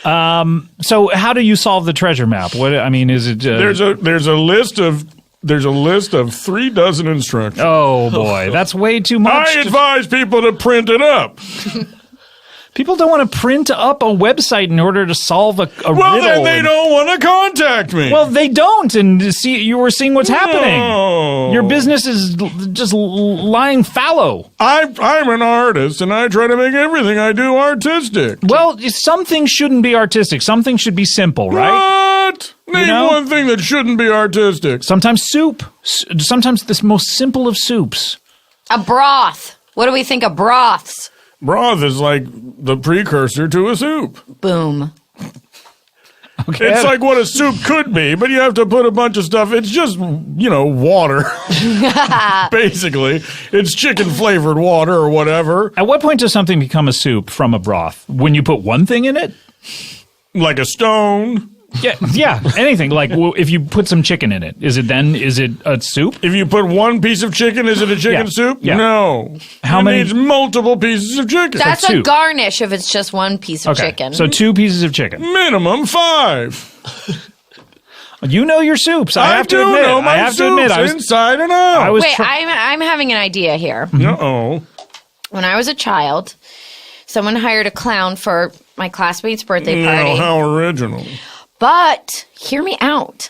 So how do you solve the treasure map? What I mean is it? There's a list of 36 instructions. Oh boy, that's way too much. I advise people to print it up. People don't want to print up a website in order to solve a Well, riddle. then they don't want to contact me. Well, they don't, and you were seeing what's happening. No. Your business is just lying fallow. I'm an artist, and I try to make everything I do artistic. Well, some things shouldn't be artistic. Some things should be simple, right? What? Name know? one thing that shouldn't be artistic. Sometimes soup. Sometimes the most simple of soups. A broth. What do we think of broths? Broth is like the precursor to a soup. Boom. Okay. It's like what a soup could be, but you have to put a bunch of stuff. It's just, water. Basically. It's chicken flavored water or whatever. At what point does something become a soup from a broth? When you put one thing in it? Like a stone. Yeah, anything. Like if you put some chicken in it, is it a soup? If you put one piece of chicken, is it a chicken Yeah. soup? Yeah. No. How it many- needs multiple pieces of chicken. That's two. a garnish if it's just one piece of Okay, chicken. so 2 pieces of chicken. Minimum 5. You know your soups. I have to do admit. know my I have to soups admit. I was. inside and out. I was. Wait, I'm having an idea here. Uh-oh. When I was a child, someone hired a clown for my classmate's birthday party. No, how original. But hear me out.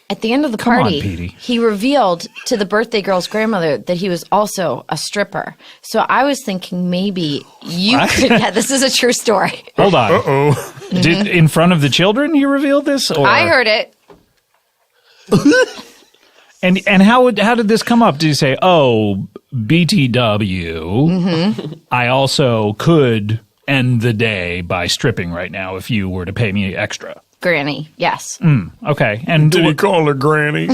At the end of the Come on, party, Petey. he revealed to the birthday girl's grandmother that he was also a stripper. So I was thinking maybe you could. Yeah, this is a true story. Hold on. Uh-oh. Did in front of the children you revealed this? Or? I heard it. And how did this come up? Did you say, "Oh, BTW, I also could end the day by stripping right now if you were to pay me extra"? Granny, yes. Okay. And Did he call her Granny?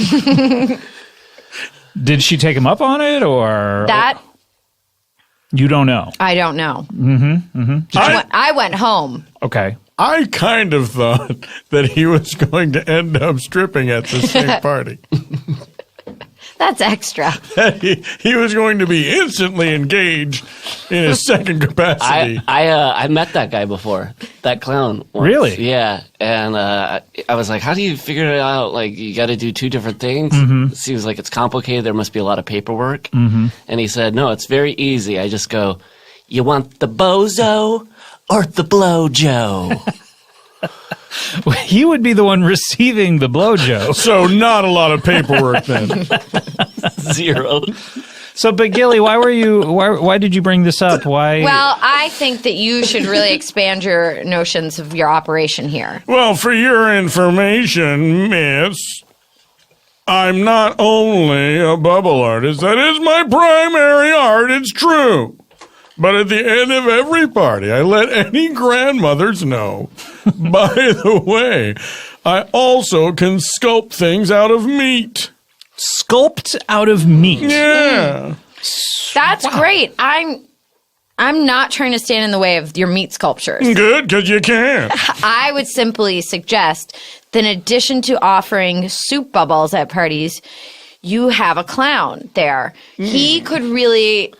did she take him up on it, or That, you don't know? I don't know. I, I went home. Okay. I kind of thought that he was going to end up stripping at the same party. That's extra. He was going to be instantly engaged in his second capacity. I met that guy before, that clown. Once. Really? Yeah. And I was like, how do you figure it out? Like, you got to do 2 different things. It seems like it's complicated. There must be a lot of paperwork. And he said, no, it's very easy. I just go, you want the bozo or the blow-joe? He would be the one receiving the blowjo. So not a lot of paperwork then. 0. So, but Gilly, why did you bring this up? Why? Well, I think that you should really expand your notions of your operation here. Well, for your information, miss, I'm not only a bubble artist. That is my primary art. It's true. But at the end of every party, I let any grandmothers know. By the way, I also can sculpt things out of meat. sculpt out of meat. Yeah. That's great. I'm not trying to stand in the way of your meat sculptures. Good, because you can. I would simply suggest that in addition to offering soup bubbles at parties, you have a clown there. He could really...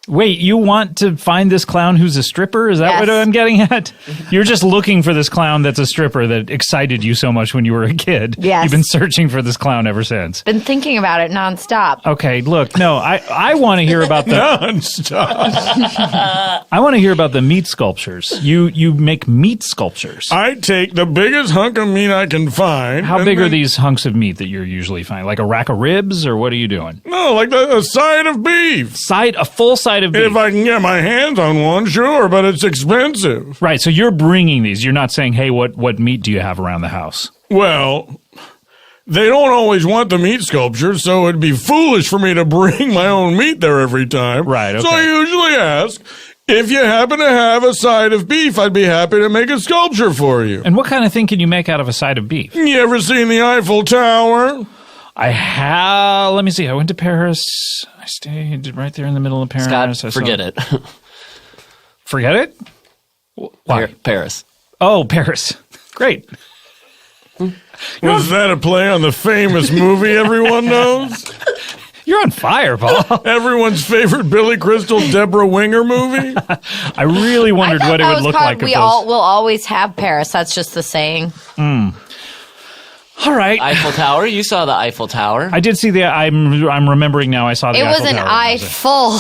Wait, you want to find this clown who's a stripper? Is that what I'm getting at? You're just looking for this clown that's a stripper that excited you so much when you were a kid. Yes. You've been searching for this clown ever since. Been thinking about it nonstop. Okay, look, no, I want to hear about the Nonstop. I want to hear about the meat sculptures. You make meat sculptures. I take the biggest hunk of meat I can find. How and big are then- these hunks of meat that you're usually finding? Like a rack of ribs, or what are you doing? No, like a side of beef. A full side of beef. If I can get my hands on one, sure, but it's expensive. Right, so you're bringing these. You're not saying, hey, what meat do you have around the house? Well, they don't always want the meat sculpture, so it'd be foolish for me to bring my own meat there every time. Right, So okay. I usually ask, if you happen to have a side of beef, I'd be happy to make a sculpture for you. And what kind of thing can you make out of a side of beef? You ever seen the Eiffel Tower? I have. Let me see. I went to Paris. I stayed right there in the middle of Paris. Scott, forget it. Forget it? Why? Paris. Oh, Paris. Great. Was that a play on the famous movie everyone knows? You're on fire, Paul. Everyone's favorite Billy Crystal, Deborah Winger movie? I really wondered what it would look like. We will always have Paris. That's just the saying. All right. Eiffel Tower. You saw the Eiffel Tower. I did see the. I'm remembering now. I saw the. It was Eiffel an Tower. Eiffel.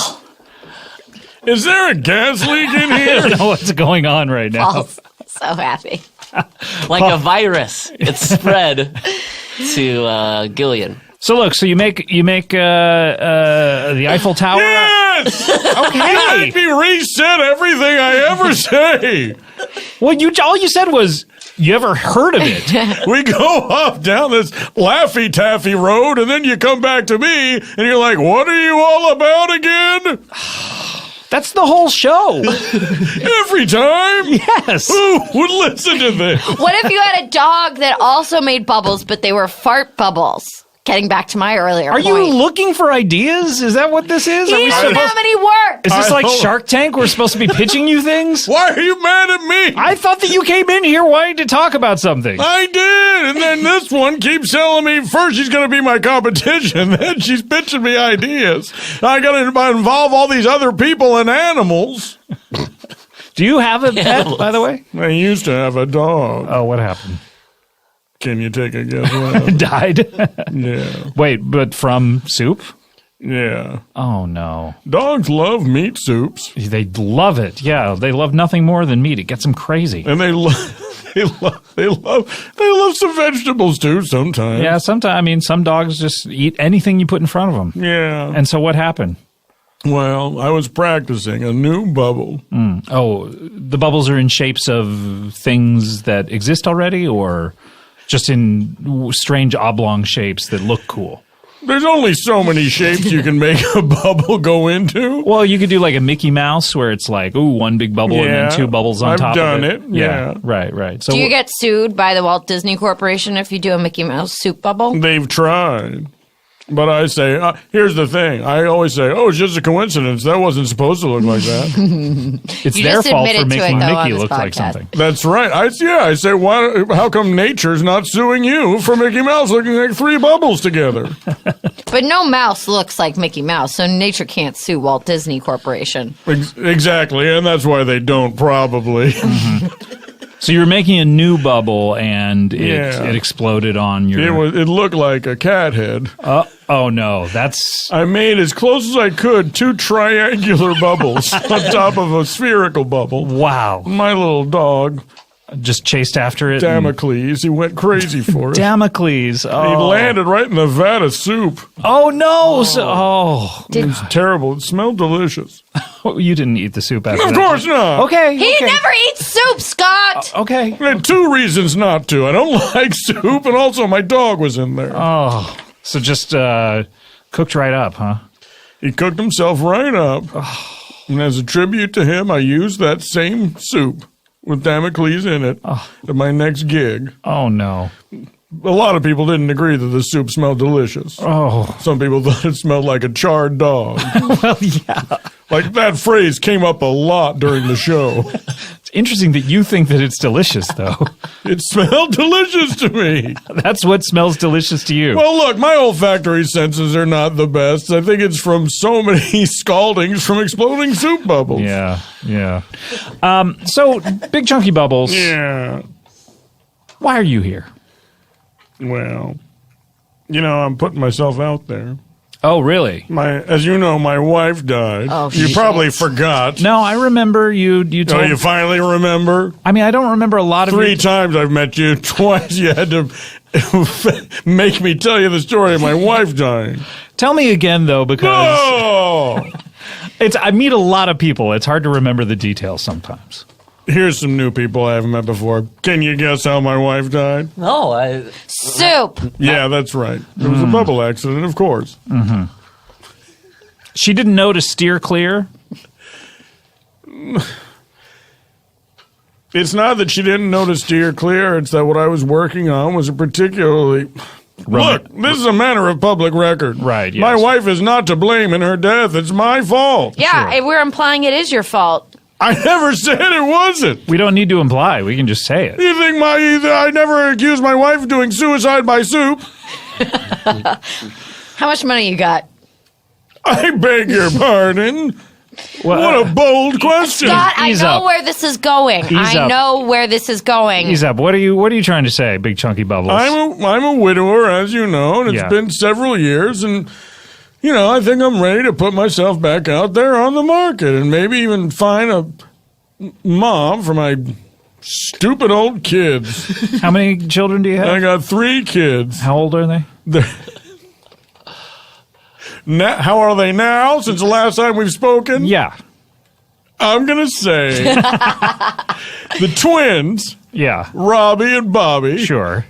Is there a gas leak in I here? don't know what's going on right now. Paul's so happy. Like a virus. It spread to Gillian. So look. So you make the Eiffel Tower. Yes! Okay. Make me reset everything I ever say. Well, all you said was you ever heard of it. We go off down this Laffy Taffy road, and then you come back to me, and you're like, what are you all about again? That's the whole show. Every time? Yes. Who would listen to this? What if you had a dog that also made bubbles, but they were fart bubbles? Getting back to my earlier Are point. you looking for ideas? Is that what this is? He Are we didn't supposed- have any work. Is this I like hope- Shark Tank? We're supposed to be pitching you things? Why are you mad at me? I thought that you came in here wanting to talk about something. I did, and then this one keeps telling me first she's going to be my competition, then she's pitching me ideas. I got to involve all these other people and animals. Do you have a pet, by the way? I used to have a dog. Oh, what happened? Can you take a guess? What? Died? Yeah, Wait, but from soup? yeah. Oh, no. Dogs love meat soups, They love it. Yeah, they love nothing more than meat. It gets them crazy. and they love some vegetables too. Sometimes. Yeah, sometimes, I mean, some dogs just eat anything you put in front of them. Yeah. And so what happened? Well, I was practicing a new bubble. Oh, the bubbles are in shapes of things that exist already, or just in strange oblong shapes that look cool? There's only so many shapes you can make a bubble go into. Well, you could do like a Mickey Mouse where it's like, ooh, one big bubble and Yeah, then two bubbles on I've top done of it. it, yeah. Right. So Do you get sued by the Walt Disney Corporation if you do a Mickey Mouse soup bubble? They've tried. But I say, here's the thing. I always say, oh, it's just a coincidence. That wasn't supposed to look like that. it's You their just fault for admitted to making it, though, on Mickey this look like podcast. something. That's right. I say, how come nature's not suing you for Mickey Mouse looking like three bubbles together? But no mouse looks like Mickey Mouse, so nature can't sue Walt Disney Corporation. Exactly. And that's why they don't, probably. So you were making a new bubble and Yeah. it exploded on your... It looked like a cat head. Oh, no. That's... I made as close as I could two triangular bubbles on top of a spherical bubble. Wow. My little dog, Just chased after it. and- Damocles, he went crazy for it. Damocles. He Oh. landed right in the vat of soup. Oh, no. It was terrible. It smelled delicious. You didn't eat the soup after Of that. course not. Okay. He okay. never eats soup, Scott! Okay. I had two reasons not to. I don't like soup, and also my dog was in there. Oh. So just cooked right up, huh? He cooked himself right up. And as a tribute to him, I used that same soup with Damocles in it at my next gig. Oh, no. a lot of people didn't agree that the soup smelled delicious. Oh, Some people thought it smelled like a charred dog. well, yeah. Like, that phrase came up a lot during the show. It's interesting that you think that it's delicious, though. It smelled delicious to me. That's what smells delicious to you. Well, look, my olfactory senses are not the best. I think it's from so many scaldings from exploding soup bubbles. Yeah. So, Big Chunky Bubbles, Yeah. why are you here? Well, I'm putting myself out there. Oh, really? As you know, my wife died. Oh, you shit. probably forgot. No, I remember you told Oh, you finally remember? I mean, I don't remember a lot of 3 your- times I've met you. Twice you had to make me tell you the story of my wife dying. Tell me again, though, because Oh! I meet a lot of people. It's hard to remember the details sometimes. Here's some new people I haven't met before. Can you guess how my wife died? No, Soup. Yeah, that's right. It was a bubble accident, of course. She didn't know to steer clear. It's not that she didn't know to steer clear. It's that what I was working on was a particularly... Look, this is a matter of public record. Right, yes. My wife is not to blame in her death. It's my fault. Yeah, and we're implying it is your fault. I never said it wasn't. We don't need to imply. We can just say it. You think I never accused my wife of doing suicide by soup? How much money you got? I beg your pardon. Well, What a bold question. Scott, I Ease know up. where this is going. Ease I up. know where this is going. Ease up. What are you trying to say, Big Chunky Bubbles? I'm a widower, as you know, and it's Yeah. been several years, and I think I'm ready to put myself back out there on the market and maybe even find a mom for my stupid old kids. How many children do you I have? got 3 kids. How old are they? How are they now since the last time we've spoken? Yeah. I'm going to say the twins, Yeah. Robbie and Bobby. Sure.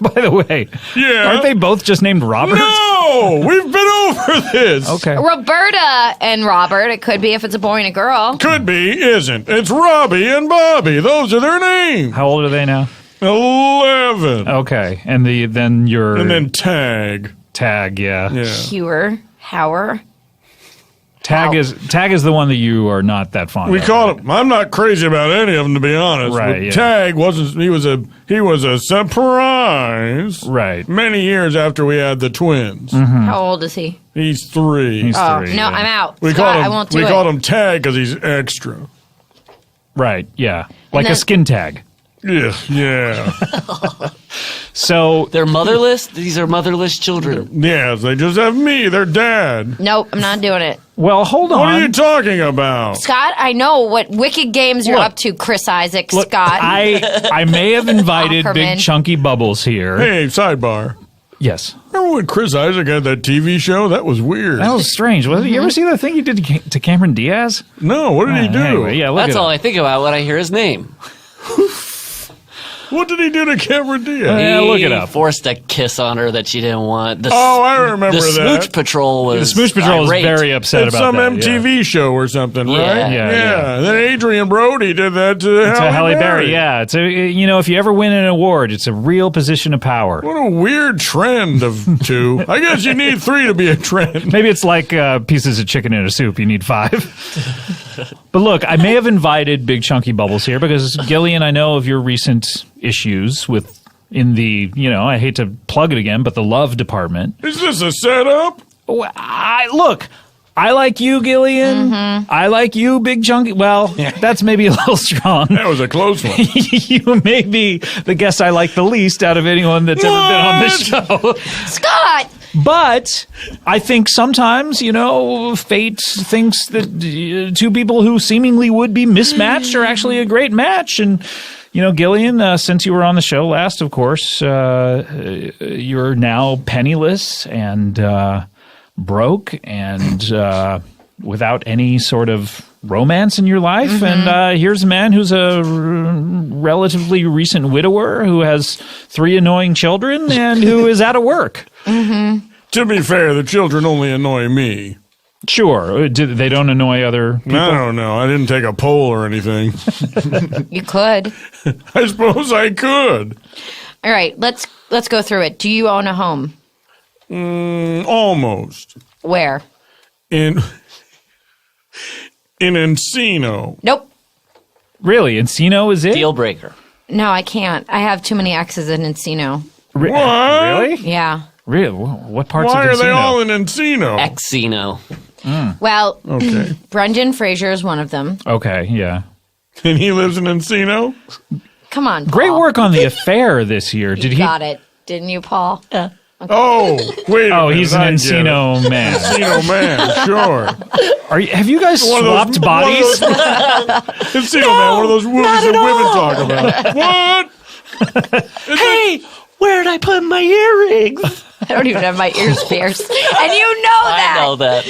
By the way, Yeah. aren't they both just named Robert? No! We've been over this. Okay. Roberta and Robert. It could be if it's a boy and a girl. Could be, isn't. It's Robbie and Bobby. Those are their names. How old are they now? 11. Okay. And then your And then Tag. Tag, yeah. Yeah. Hewer, Hauer. Tag is the one that you are not that fond We of. called him. I'm not crazy about any of them, to be honest. Right, But yeah. Tag wasn't. He was a surprise. Right. Many years after we had the twins. How old is he? He's 3. He's Oh, 3. no, yeah. I'm out. we Scott, called him. I won't do we it. called him Tag because he's extra. Right, yeah. Like then- a skin tag. Yeah, yeah, So, they're motherless. These are motherless children. yes. They just have me. Their dad. Nope, I'm not doing it. well, hold on. What are you talking about? Scott, I know what wicked games you're Look. up to, Chris Isaac. Look, Scott. I may have invited Ackerman. Big Chunky Bubbles here. Hey, sidebar. Yes. Remember when Chris Isaac had that TV show? That was weird. That was strange. Was it? You ever see that thing he did to Cameron Diaz? No, what did he do? Anyway, yeah, look That's it all up. I think about when I hear his name. What did he do to Cameron Diaz? Yeah, look He it up. Forced a kiss on her that she didn't want. Oh, I remember the that. Smooch Patrol was. The Smooch Patrol irate. is very upset It's about some that. MTV show or something, Yeah. right? Yeah. Then Adrian Brody did that to To Halle Halle Berry. Berry, yeah. It's if you ever win an award, it's a real position of power. What a weird trend of 2. I guess you need 3 to be a trend. Maybe it's like pieces of chicken in a soup. You need 5. But look, I may have invited Big Chunky Bubbles here because Gillian, I know of your recent issues in the, I hate to plug it again, but the love department. Is this a setup? Look, I like you, Gillian. I like you, Big Chunky. Well, that's maybe a little strong. That was a close one. You may be the guest I like the least out of anyone that's ever been on this show. Scott! But I think sometimes, fate thinks that 2 people who seemingly would be mismatched are actually a great match. And, Gillian, since you were on the show last, of course, you're now penniless and broke and without any sort of romance in your life. And here's a man who's a relatively recent widower who has 3 annoying children and who is out of work. To be fair, the children only annoy me. Sure. They don't annoy other people. I don't know. I didn't take a poll or anything. You could. I suppose I could. All right, let's go through it. Do you own a home? Almost. Where? In Encino. Nope. Really? Encino is it? Deal breaker. No, I can't. I have too many exes in Encino. What? Really? Yeah. Really? What parts Why of are Encino? they all in Encino? Exino. Well, Okay. Brendan Fraser is one of them. Okay, yeah. And he lives in Encino? Come on, Paul. Great work on The Affair this year. Did You he? got it. Didn't you, Paul? Yeah. Oh, wait a Oh, minute, he's an I get it. Encino man. Encino man, sure. Have you guys One of those- swapped bodies? Encino man, one of those movies that women talk about. What? Hey, where'd I put my earrings? I don't even have my ears pierced. And you know that. I know that.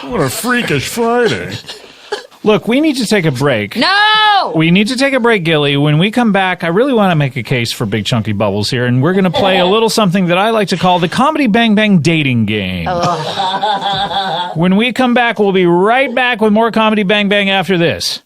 What a freakish Friday. Look, we need to take a break. No! We need to take a break, Gilly. When we come back, I really want to make a case for Big Chunky Bubbles here, and we're going to play a little something that I like to call the Comedy Bang Bang dating game. When we come back, we'll be right back with more Comedy Bang Bang after this.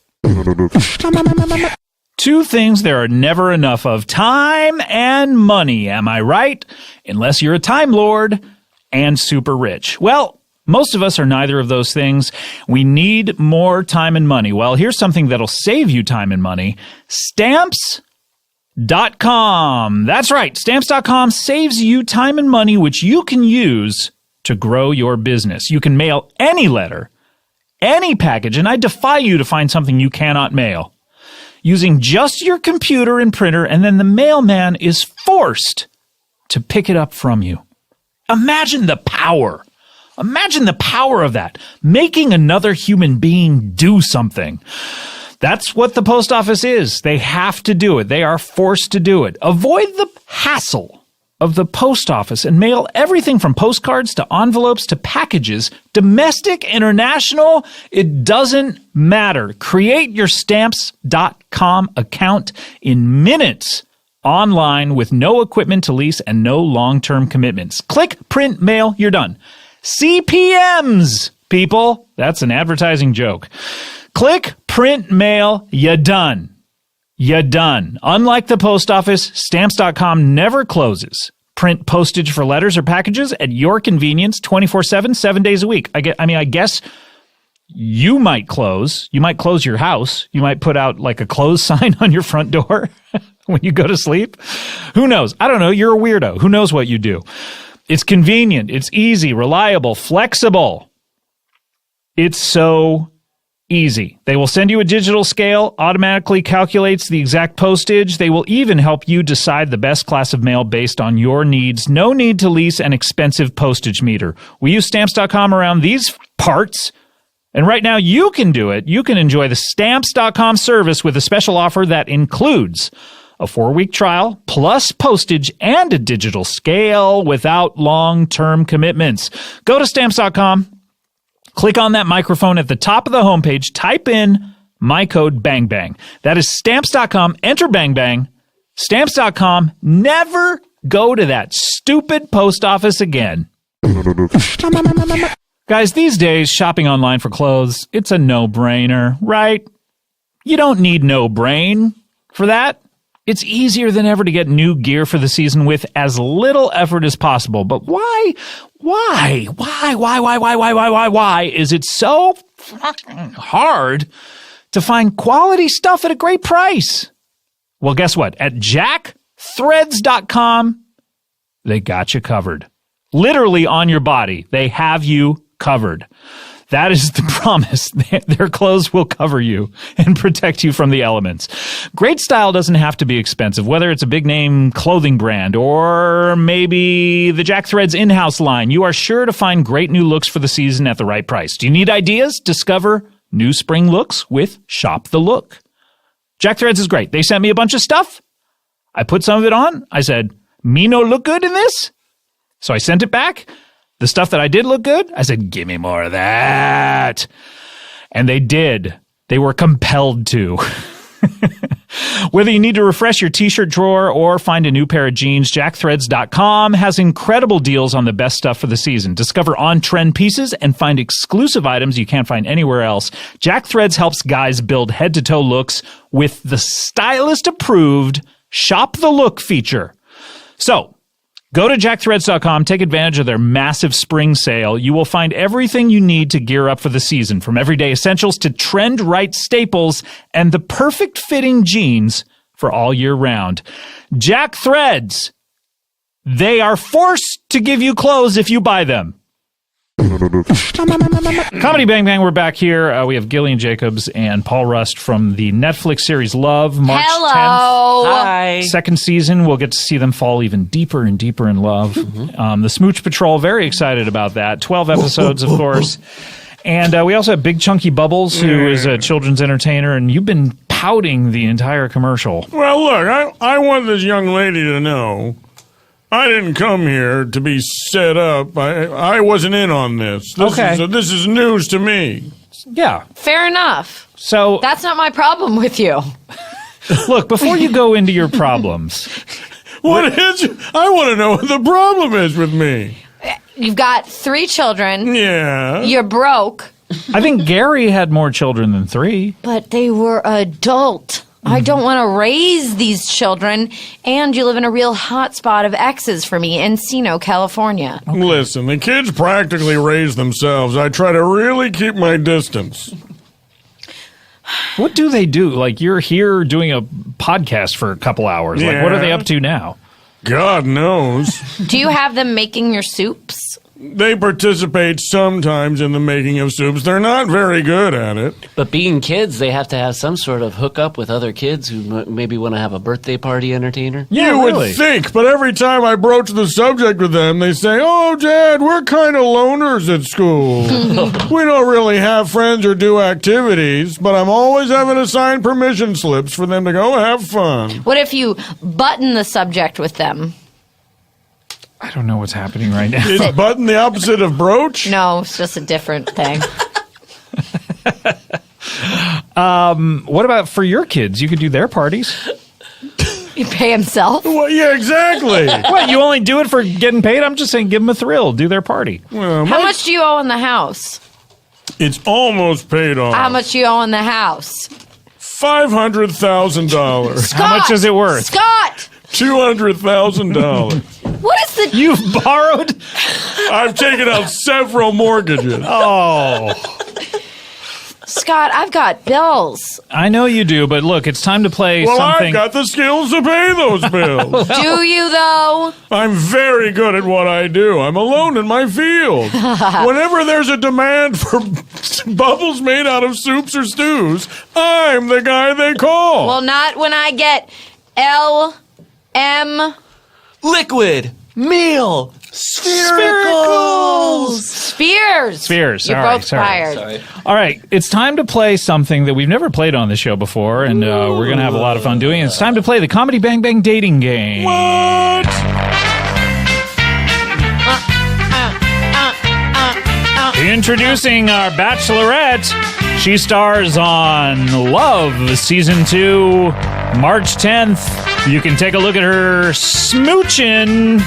Two things there are never enough of: time and money. Am I right? Unless you're a Time Lord and super rich. Well, most of us are neither of those things. We need more time and money. Well, here's something that'll save you time and money. Stamps.com. That's right. Stamps.com saves you time and money, which you can use to grow your business. You can mail any letter, any package, and I defy you to find something you cannot mail, using just your computer and printer, and then the mailman is forced to pick it up from you. Imagine the power. Imagine the power of that. Making another human being do something. That's what the post office is. They have to do it. They are forced to do it. Avoid the hassle of the post office and mail everything from postcards to envelopes to packages, domestic, international, it doesn't matter. Create your Stamps.com account in minutes online with no equipment to lease and no long-term commitments. Click, print, mail, you're done. CPMs, people. That's an advertising joke. Click, print, mail, you're done. You're done. Unlike the post office, Stamps.com never closes. Print postage for letters or packages at your convenience 24/7, 7 days a week. I guess you might close. You might close your house. You might put out like a close sign on your front door when you go to sleep. Who knows? I don't know. You're a weirdo. Who knows what you do? It's convenient. It's easy, reliable, flexible. It's so easy. They will send you a digital scale, automatically calculates the exact postage. They will even help you decide the best class of mail based on your needs. No need to lease an expensive postage meter. We use Stamps.com around these parts, and right now you can do it. You can enjoy the Stamps.com service with a special offer that includes a 4-week trial, plus postage and a digital scale without long-term commitments. Go to Stamps.com, click on that microphone at the top of the homepage, type in my code BANGBANG. That is Stamps.com, enter BANGBANG. Stamps.com, never go to that stupid post office again. Guys, these days, shopping online for clothes, it's a no-brainer, right? You don't need no brain for that. It's easier than ever to get new gear for the season with as little effort as possible. But why is it so fucking hard to find quality stuff at a great price? Well, guess what? At jackthreads.com, they got you covered. Literally on your body. They have you covered. That is the promise. Their clothes will cover you and protect you from the elements. Great style doesn't have to be expensive, whether it's a big name clothing brand or maybe the Jack Threads in-house line. You are sure to find great new looks for the season at the right price. Do you need ideas? Discover new spring looks with Shop the Look. Jack Threads is great. They sent me a bunch of stuff. I put some of it on. I said, me no look good in this? So I sent it back. The stuff that I did look good, I said, give me more of that. And they did. They were compelled to. Whether you need to refresh your t-shirt drawer or find a new pair of jeans, jackthreads.com has incredible deals on the best stuff for the season. Discover on-trend pieces and find exclusive items you can't find anywhere else. Jack Threads helps guys build head-to-toe looks with the stylist-approved Shop the Look feature. So, go to jackthreads.com, take advantage of their massive spring sale. You will find everything you need to gear up for the season, from everyday essentials to trend-right staples and the perfect fitting jeans for all year round. Jack Threads. They are forced to give you clothes if you buy them. Comedy Bang Bang, we're back here. We have Gillian Jacobs and Paul Rust from the Netflix series Love, March 10th. Hi. Second season, we'll get to see them fall even deeper and deeper in love. The Smooch Patrol, very excited about that. 12 episodes, of course. And we also have Big Chunky Bubbles, who is a children's entertainer, and you've been pouting the entire commercial. Well, look, I want this young lady to know I didn't come here to be set up. I wasn't in on this. This is news to me. Yeah. Fair enough. So That's not my problem with you. look, before you go into your problems, I want to know what the problem is with me. You've got 3 children. Yeah. You're broke. I think Gary had more children than 3. But they were adult. I don't want to raise these children, and you live in a real hot spot of exes for me, Encino, California. Listen, the kids practically raise themselves. I try to really keep my distance. What do they do? Like, you're here doing a podcast for a couple hours. Like, what are they up to now? God knows. Do you have them making your soups? They participate sometimes in the making of soups. They're not very good at it. But being kids, they have to have some sort of hookup with other kids who maybe want to have a birthday party entertainer. Yeah, you really. would think, but every time I broach the subject with them, they say, "Oh, Dad, we're kind of loners at school. We don't really have friends or do activities, but I'm always having to sign permission slips for them to go have fun." What if you button the subject with them? I don't know what's happening right now. Is button the opposite of broach? No, it's just a different thing. What about for your kids? You could do their parties. You pay himself? Well, yeah, exactly. What, you only do it for getting paid? I'm just saying give them a thrill. Do their party. Well, How much do you owe in the house? It's almost paid off. How much do you owe in the house? $500,000. How much is it worth? Scott! $200,000. What is the... You've borrowed? I've taken out several mortgages. Oh. Scott, I've got bills. I know you do, but look, it's time to play Well, something. I've got the skills to pay those bills. Do you, though? I'm very good at what I do. I'm alone in my field. Whenever there's a demand for bubbles made out of soups or stews, I'm the guy they call. Well, not when I get LM... Liquid, meal, sphericals. Spheres. Spheres. You're Sorry, both sorry. fired. Sorry. All right, it's time to play something that we've never played on the show before, and we're going to have a lot of fun doing it. It's time to play the Comedy Bang Bang dating game. What? Introducing our Bachelorette. She stars on Love, Season 2, March 10th. You can take a look at her smooching.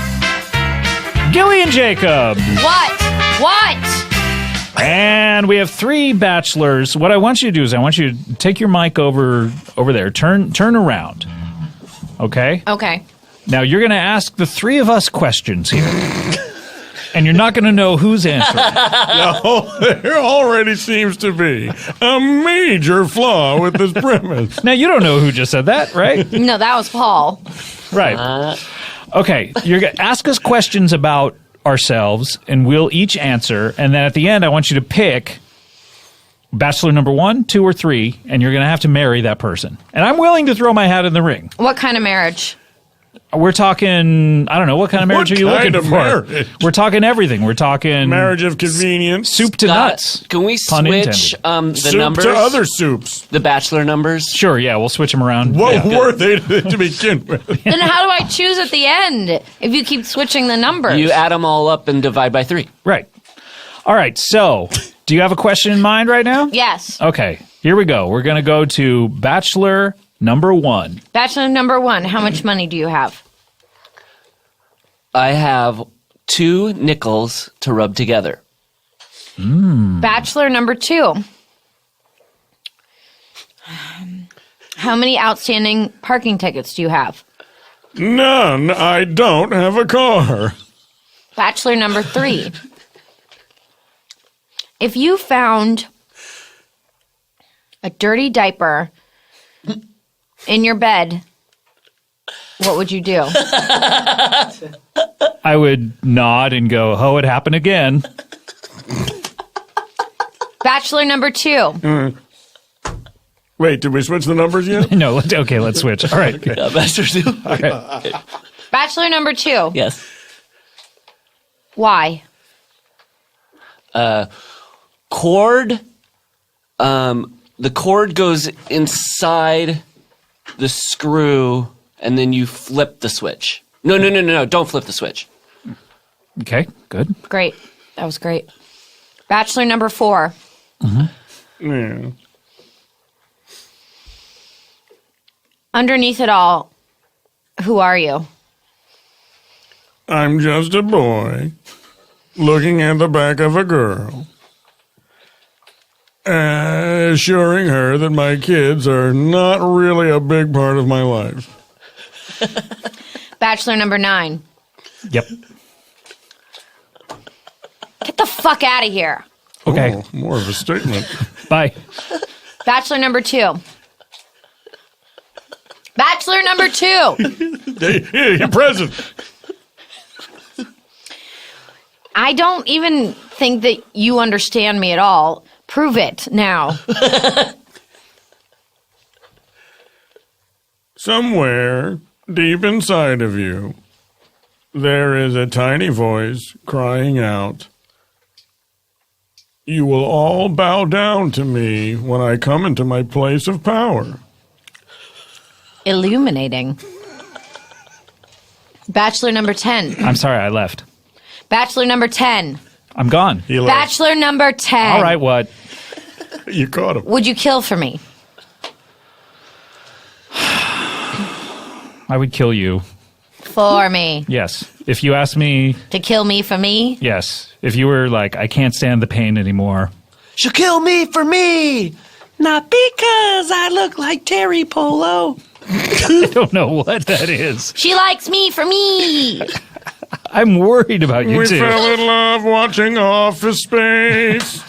Gillian Jacobs. What? And we have 3 bachelors. What I want you to do is I want you to take your mic over there. Turn around. Okay? Okay. Now you're going to ask the 3 of us questions here. And you're not going to know who's answering. No, there already seems to be a major flaw with this premise. Now, you don't know who just said that, right? No, that was Paul. Right. Okay, you're going to ask us questions about ourselves, and we'll each answer. And then at the end, I want you to pick bachelor number 1, 2, or 3, and you're going to have to marry that person. And I'm willing to throw my hat in the ring. What kind of marriage? We're talking, I don't know, what kind of marriage are you What looking kind of for? marriage? We're talking everything. We're talking Marriage of convenience. soup to nuts. Can we Pun switch intended. the Soup numbers? to other soups. The bachelor numbers? Sure, yeah, we'll switch them around. What Yeah. were they to begin with? Then how do I choose at the end if you keep switching the numbers? You add them all up and divide by 3. Right. All right, so do you have a question in mind right now? Yes. Okay, here we go. We're going to go to bachelor number 1. Bachelor number 1, how much money do you have? I have 2 nickels to rub together. Bachelor number 2. How many outstanding parking tickets do you have? None. I don't have a car. Bachelor number 3. If you found a dirty diaper in your bed, what would you do? I would nod and go, "Oh, it happened again." Bachelor number 2. Wait, did we switch the numbers yet? No, let's switch. All right. Good. Bachelor 2. All right. Bachelor number 2. Yes. Why? Cord. The cord goes inside the screw, and then you flip the switch. No. Don't flip the switch. Okay, good. Great. That was great. Bachelor number 4. Yeah. Underneath it all, who are you? I'm just a boy looking at the back of a girl, assuring her that my kids are not really a big part of my life. Bachelor number 9. Yep. Get the fuck out of here. Okay. Oh, more of a statement. Bye. Bachelor number 2. Bachelor number 2. Hey, you're present. I don't even think that you understand me at all. Prove it now. Somewhere deep inside of you, there is a tiny voice crying out, "You will all bow down to me when I come into my place of power." Illuminating. Bachelor number 10. I'm sorry, I left. Bachelor number 10. I'm gone. He left. Bachelor number 10. All right, what? You caught him. Would you kill for me? I would kill you. For me. Yes. If you asked me, To kill me for me? yes. If you were like, I can't stand the pain anymore. She'll kill me for me, not because I look like Terry Polo. I don't know what that is. She likes me for me. I'm worried about you We too. fell in love watching Office Space.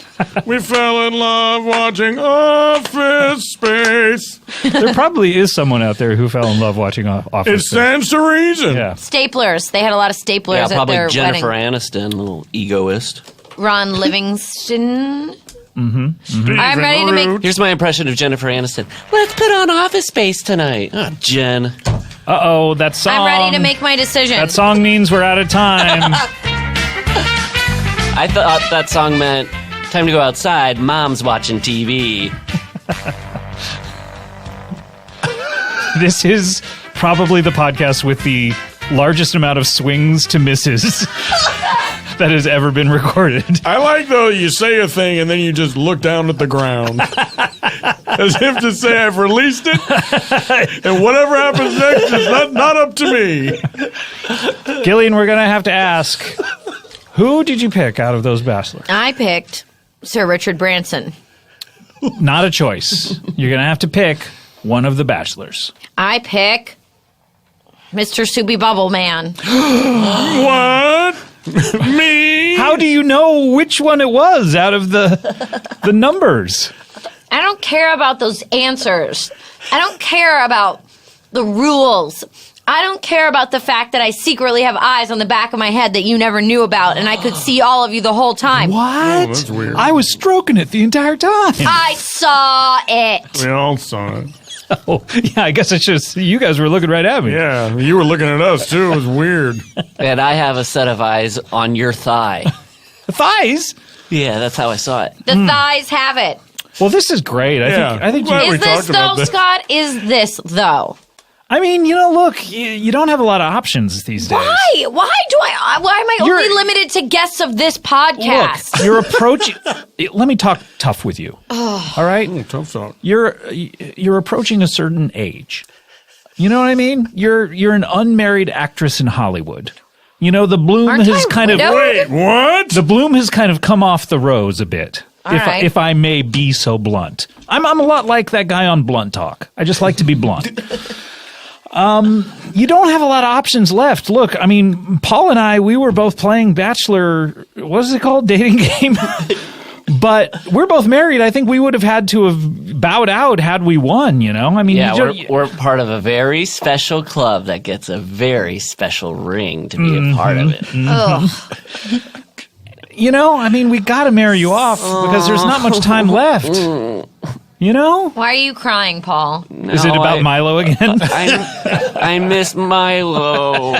We fell in love watching Office Space. There probably is someone out there who fell in love watching Office It Space. stands to reason. Yeah. Staplers. They had a lot of staplers Yeah, at probably their Jennifer wedding. Aniston, a little egoist. Ron Livingston. Stephen I'm ready to make- Root. Here's my impression of Jennifer Aniston. Let's put on Office Space tonight. Oh, Jen. Uh-oh, that song. I'm ready to make my decision. That song means we're out of time. I thought that song meant time to go outside. Mom's watching TV. This is probably the podcast with the largest amount of swings to misses that has ever been recorded. I like, though, you say a thing and then you just look down at the ground. As if to say, I've released it, and whatever happens next is not up to me. Gillian, we're going to have to ask, who did you pick out of those bachelors? I picked Sir Richard Branson. Not a choice. You're going to have to pick one of the bachelors. I pick Mr. Soupy Bubble Man. What? Me? How do you know which one it was out of the numbers? I don't care about those answers. I don't care about the rules. I don't care about the fact that I secretly have eyes on the back of my head that you never knew about, and I could see all of you the whole time. What? Oh, that's weird. I was stroking it the entire time. I saw it. We all saw it. Oh, yeah, I guess I should. You guys were looking right at me. Yeah, you were looking at us, too. It was weird. And I have a set of eyes on your thigh. Thighs. Yeah, that's how I saw it. The thighs have it. Well, this is great. I think. Glad we Is this talked about though, this. Scott? Is this though? I mean, look, you don't have a lot of options these days. Why? Why am I You're- only limited to guests of this podcast? Look, you're approaching. Let me talk tough with you. All right, Tough thought. you're approaching a certain age. You know what I mean? You're an unmarried actress in Hollywood. The bloom Aren't has I kind of widowed? Wait, what? the bloom has kind of come off the rose a bit. right. If I may be so blunt, I'm a lot like that guy on Blunt Talk. I just like to be blunt. you don't have a lot of options left. Look, I mean, Paul and I, we were both playing Bachelor, what is it called? Dating game? But we're both married. I think we would have had to have bowed out had we won, you know? I mean, we're part of a very special club that gets a very special ring to be a part of it. Ugh. You know, I mean, we got to marry you off because there's not much time left. You know? Why are you crying, Paul? Is it about Milo again? I miss Milo.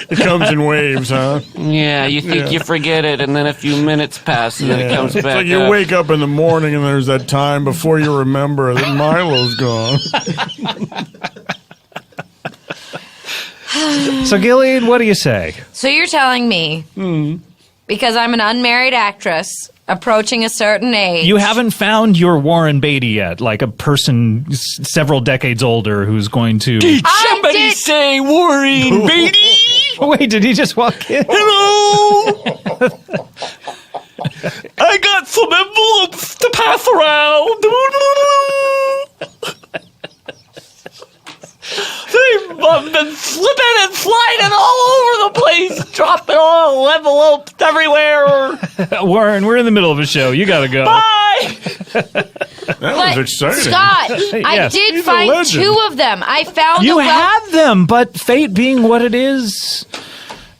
It comes in waves, huh? Yeah, you think you forget it, and then a few minutes pass, and then it comes back. It's like you wake up in the morning and there's that time before you remember that Milo's gone. So, Gillian, what do you say? So you're telling me, because I'm an unmarried actress approaching a certain age. You haven't found your Warren Beatty yet, like a person several decades older who's going to... Somebody say Warren Beatty! Wait, did he just walk in? Hello! I got some envelopes to pass around. They've been slipping and sliding all over the place, dropping all envelopes everywhere. Warren, we're in the middle of a show. You gotta go. Bye! That But, was exciting. Scott, I Yes. did He's a find legend. 2 of them. I found You a had them, but fate being what it is,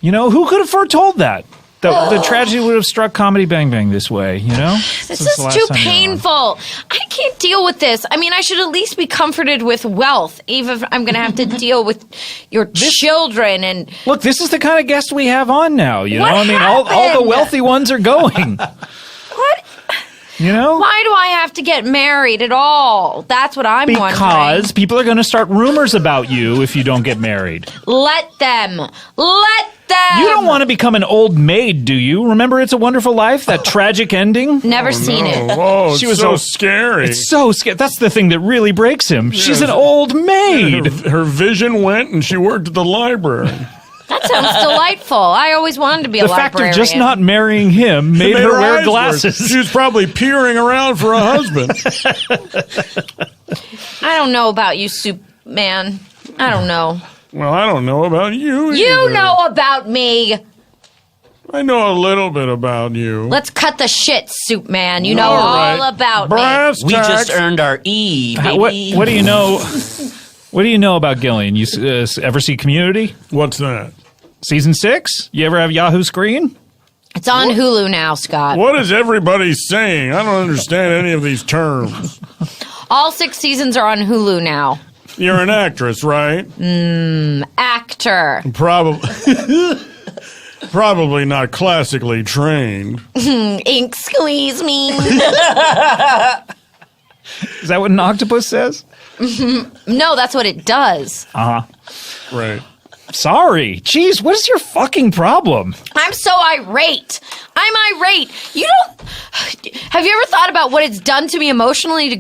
you know, who could have foretold that? The tragedy would have struck Comedy Bang Bang this way, you know? This Since is the last too time you were on. painful. I can't deal with this. I mean, I should at least be comforted with wealth, even if I'm going to have to deal with your children and... Look, this is the kind of guest we have on now, you know? What I mean, all the happened? wealthy ones are going, What? you know? Why do I have to get married at all? That's what I'm Because wondering. people are going to start rumors about you if you don't get married. Let them. Let them. You don't want to become an old maid, do you? Remember It's a Wonderful Life, that tragic ending? Never seen it. Oh, it's She was so so- scary. It's so scary. That's the thing that really breaks him. She's an old maid. Her vision went and she worked at the library. That sounds delightful. I always wanted to be The a fact librarian. of just not marrying him made her wear eyes glasses. She was probably peering around for a husband. I don't know about you, Soup Man. I don't know. Well, I don't know about you. You either. know about me. I know a little bit about you. Let's cut the shit, Soup Man. You know All all right. about Brass We tacks. just earned our E, baby. What do you know? What do you know about Gillian? You ever see Community? What's that? Season 6? You ever have Yahoo Screen? me. It's on Hulu now, Scott. What is everybody saying? I don't understand any of these terms. All 6 seasons are on Hulu now. You're an actress, right? Actor. Probably not classically trained. Ink squeeze me. Is that what an octopus says? No, that's what it does. Right. Sorry. Jeez, what is your fucking problem? I'm so irate. I'm irate. You don't. Have you ever thought about what it's done to me emotionally to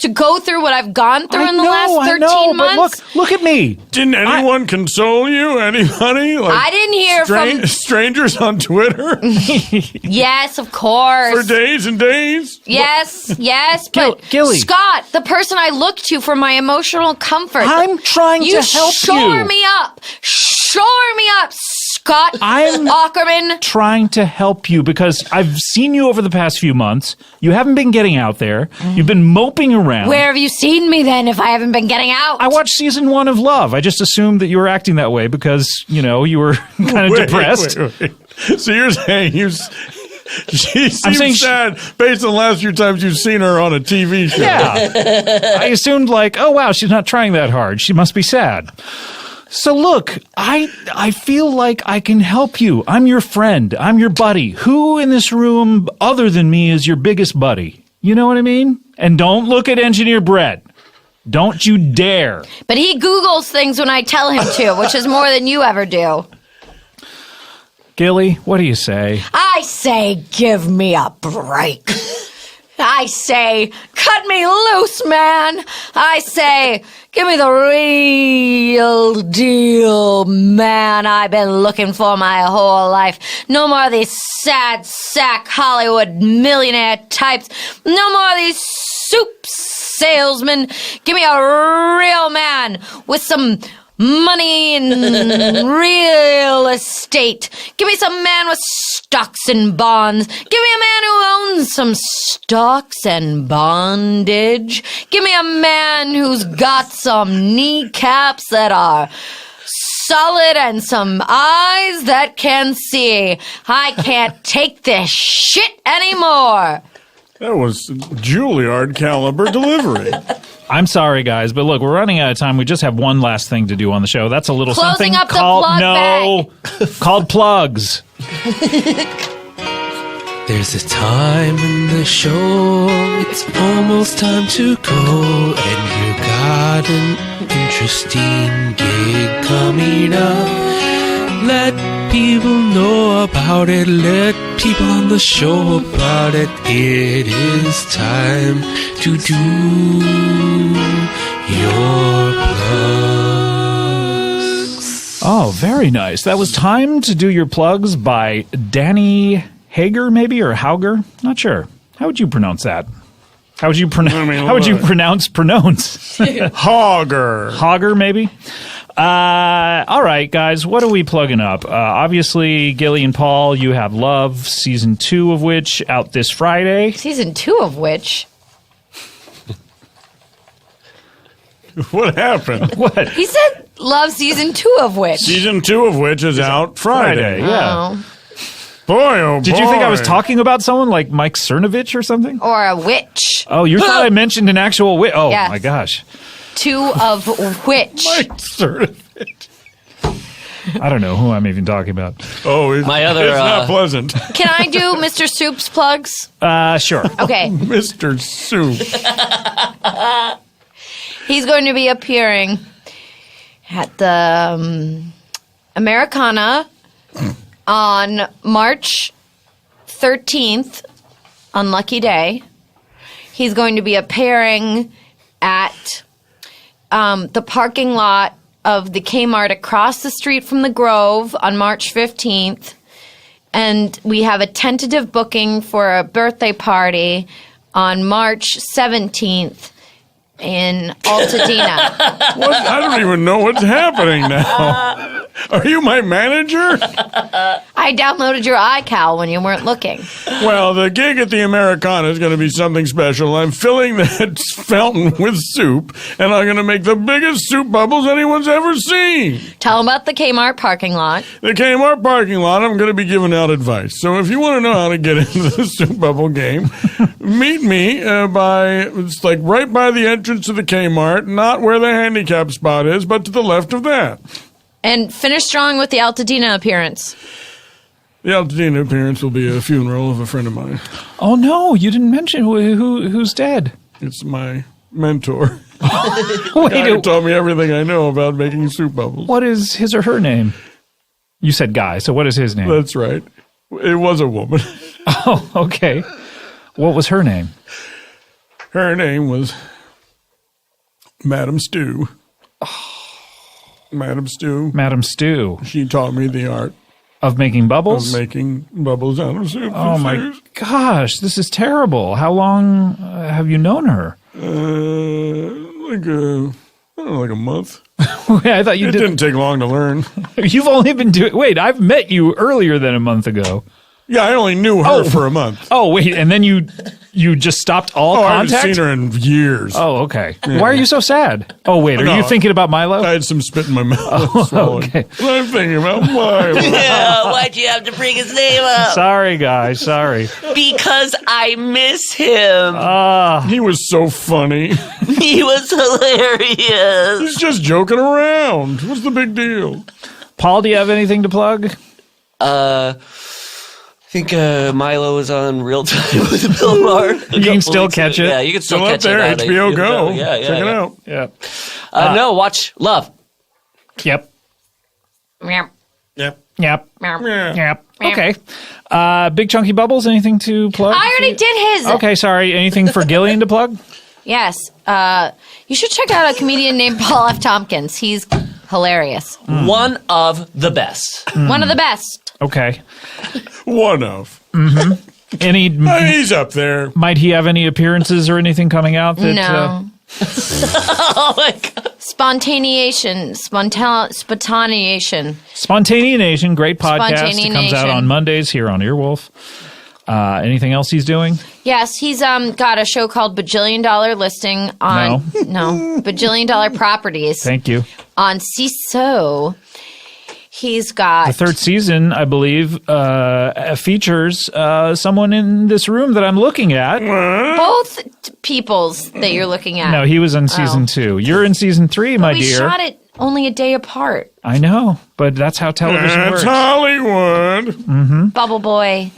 go through what I've gone through in the last 13 months? But look at me. Didn't anyone console you? Anybody? Like I didn't hear from. strangers on Twitter Yes, of course. for days and days? Yes, yes, but Gilly. Scott, the person I look to for my emotional comfort. I'm trying to help shore you. me up. Shore me up, Scott I'm- Ackerman. Trying to help you because I've seen you over the past few months. You haven't been getting out there. You've been moping around. Where have you seen me then if I haven't been getting out? I watched season 1 of Love. I just assumed that you were acting that way because, you know, you were kind of Wait, depressed. wait. So you're saying she seems saying sad based on the last few times you've seen her on a TV show. Yeah. I assumed like, oh wow, she's not trying that hard. She must be sad. So look, I feel like I can help you. I'm your friend. I'm your buddy. Who in this room other than me is your biggest buddy? You know what I mean? And don't look at Engineer Brett. Don't you dare. But he Googles things when I tell him to, which is more than you ever do. Gilly, what do you say? I say, give me a break. I say, cut me loose, man. I say, give me the real deal, man. I've been looking for my whole life. No more of these sad sack Hollywood millionaire types. No more of these soup salesmen. Give me a real man with some money and real estate. Give me some man with stocks and bonds. Give me a man who owns some stocks and bondage. Give me a man who's got some kneecaps that are solid and some eyes that can see. I can't take this shit anymore. That was Juilliard caliber delivery. I'm sorry, guys, but look, we're running out of time. We just have one last thing to do on the show. That's a little Closing something up the called plug called plugs. There's a time in the show, it's almost time to go, and you got an interesting gig coming up. Let people know about it, let people on the show about it. It is time to do your plugs. Oh, very nice. That was Time to Do Your Plugs by Danny Hager, maybe, or Hauger? Not sure. How would you pronounce that? How would you pronounce pronounce? Hogger. Hogger, maybe? All right, guys, what are we plugging up? Obviously, Gilly and Paul, you have Love, Season 2 of which, out this Friday. Season 2 of which? What happened? What? He said Love Season 2 of which? Season 2 of which is out Friday. Yeah. Oh. Boy, oh boy. Did you think I was talking about someone like Mike Cernovich or something? Or a witch. Oh, you thought I mentioned an actual witch? Oh, Yes. my gosh. 2 of which? Mike Cernovich. I don't know who I'm even talking about. Oh, it's not pleasant. Can I do Mr. Soup's plugs? Sure. Okay. Mr. Soup. He's going to be appearing at the Americana on March 13th, unlucky day. He's going to be appearing at the parking lot of the Kmart across the street from the Grove on March 15th. And we have a tentative booking for a birthday party on March 17th in Altadena. What? I don't even know what's happening now. Are you my manager? I downloaded your iCal when you weren't looking. Well, the gig at the Americana is going to be something special. I'm filling that fountain with soup, and I'm going to make the biggest soup bubbles anyone's ever seen. Tell them about the Kmart parking lot. The Kmart parking lot, I'm going to be giving out advice. So if you want to know how to get into the soup bubble game, meet me it's like right by the entrance to the Kmart, not where the handicap spot is, but to the left of that. And finish strong with the Altadena appearance. The Altadena appearance will be a funeral of a friend of mine. Oh, no, you didn't mention who's dead. It's my mentor. Wait, Guy taught me everything I know about making soup bubbles. what is his or her name? You said Guy, so what is his name? That's right. It was a woman. Oh, okay. What was her name? Her name was Madam Stew. Madam Stew. Madam Stew. She taught me the art Of making bubbles? of making bubbles out of soup. Oh, my gosh, this is terrible. How long have you known her? Like a month. I thought you It didn't take long to learn. You've only been doing... Wait, I've met you earlier than a month ago. Yeah, I only knew her for a month. Oh, wait, and then you just stopped all I contact? haven't seen her in years. Oh, okay. Why are you so sad? Oh, wait, are No, you thinking about Milo? I had some spit in my mouth. okay. I'm thinking about Milo. Yeah, why'd you have to bring his name up? Sorry, guys, sorry. Because I miss him. He was so funny. He was hilarious. He's just joking around. What's the big deal? Paul, do you have anything to plug? I think Milo is on Real Time with Bill Maher. You can still catch it? Yeah, you can still Still up catch there, it. HBO Go. Yeah, Check it out. Yeah. No, watch Love. Yep. Meow. Yep. Yep. Meow. Yep. Okay. Big Chunky Bubbles, anything to plug? I already did his. Okay, sorry. Anything for Gillian to plug? Yes. You should check out a comedian named Paul F. Tompkins. He's hilarious. One of the best. One of the best. Okay. One of. Any... He's up there. Might he have any appearances or anything coming out? That, No. Oh my God. Spontaneation. Spontaneation, great podcast. It comes out on Mondays here on Earwolf. Anything else he's doing? Yes, he's got a show called Bajillion Dollar Listing on Bajillion Dollar Properties. Thank you. On CISO. He's got the third season, I believe, features someone in this room that I'm looking at. both peoples that you're looking at. No, he was in season 2. You're in season 3, my dear. We shot it only a day apart. I know, but that's how television works. That's Hollywood. Bubble Boy.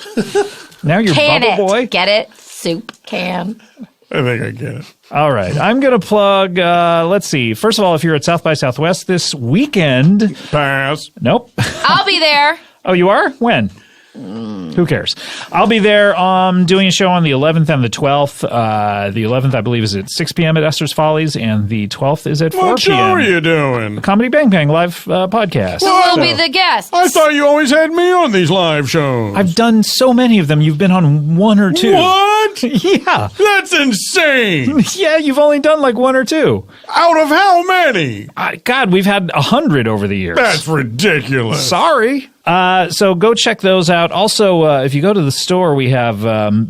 Now you're Bubble Boy. Get it? Soup can. I think I get it. All right. I'm going to plug, let's see. First of all, if you're at South by Southwest this weekend. Pass. Nope. I'll be there. Oh, you are? When? Who cares? I'll be there doing a show on the 11th and the 12th. The 11th, I believe, is at 6 p.m. at Esther's Follies, and the 12th is at 4 What show p.m. are you doing? Comedy Bang Bang live podcast. Who will be the guest? I thought you always had me on these live shows. I've done so many of them. You've been on 1 or 2. What? Yeah. That's insane. Yeah, you've only done like 1 or 2. Out of how many? God, we've had 100 over the years. That's ridiculous. Sorry. So go check those out. Also, if you go to the store, we have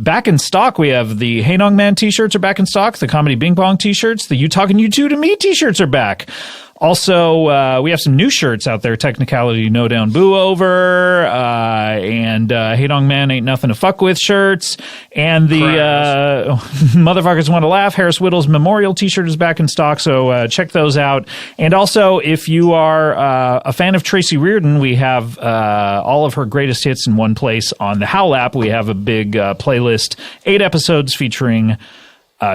back in stock. We have the Hey Nong Man t-shirts are back in stock. The Comedy Bing Bong t-shirts. The You Talking You Two to Me t-shirts are back. Also, we have some new shirts out there. Technicality No Down Boo Over, and Hey Dong Man Ain't Nothing to Fuck With shirts. And the Motherfuckers Want to Laugh, Harris Whittle's Memorial t-shirt is back in stock, so check those out. And also, if you are a fan of Tracy Reardon, we have all of her greatest hits in one place on the Howl app. We have a big playlist, 8 episodes featuring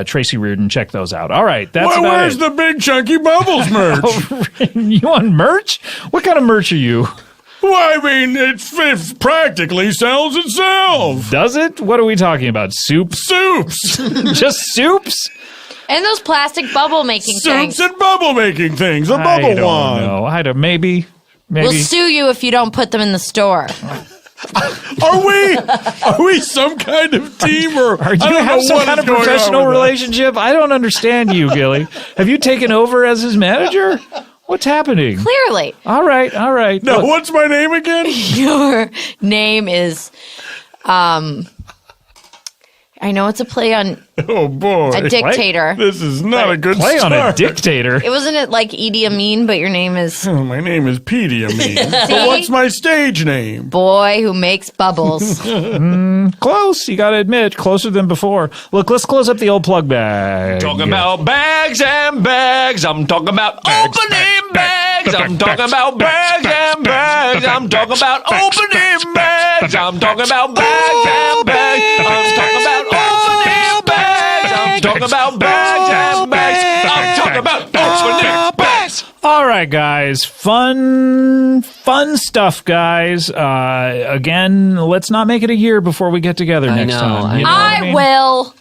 Tracy Reardon. Check those out. All right, that's about where's it. the Big Chunky Bubbles merch? You want merch? What kind of merch are you? Well, I mean, it practically sells itself. Does it? What are we talking about? Soups? Soups. Just soups? And those plastic bubble making things. Soups and bubble making things. A I bubble don't wand. know. I don't. Maybe. We'll sue you if you don't put them in the store. Are we some kind of team, or Do you have some kind of professional relationship? I don't understand you, Gilly. Have you taken over as his manager? What's happening? Clearly. All right. No, Look, what's my name again? Your name is, I know it's a play on Oh boy, a dictator. this is not a good play start. on a dictator. It wasn't it like Idi Amin, but your name is My name is Petey Amin. But what's my stage name? Boy Who Makes Bubbles. Close. You got to admit, closer than before. Look, let's close up the old plug bag. Talking about bags and bags. I'm talking about opening bags. I'm talking about bags and bags. I'm talking about opening bags. I'm talking about bags and bags. I'm talking about opening bags. I'm talking about bags and bags. I'm talking about opening bags. All right, guys. Fun stuff, guys. Again, let's not make it a year before we get together next time. I You know. know what I mean? will.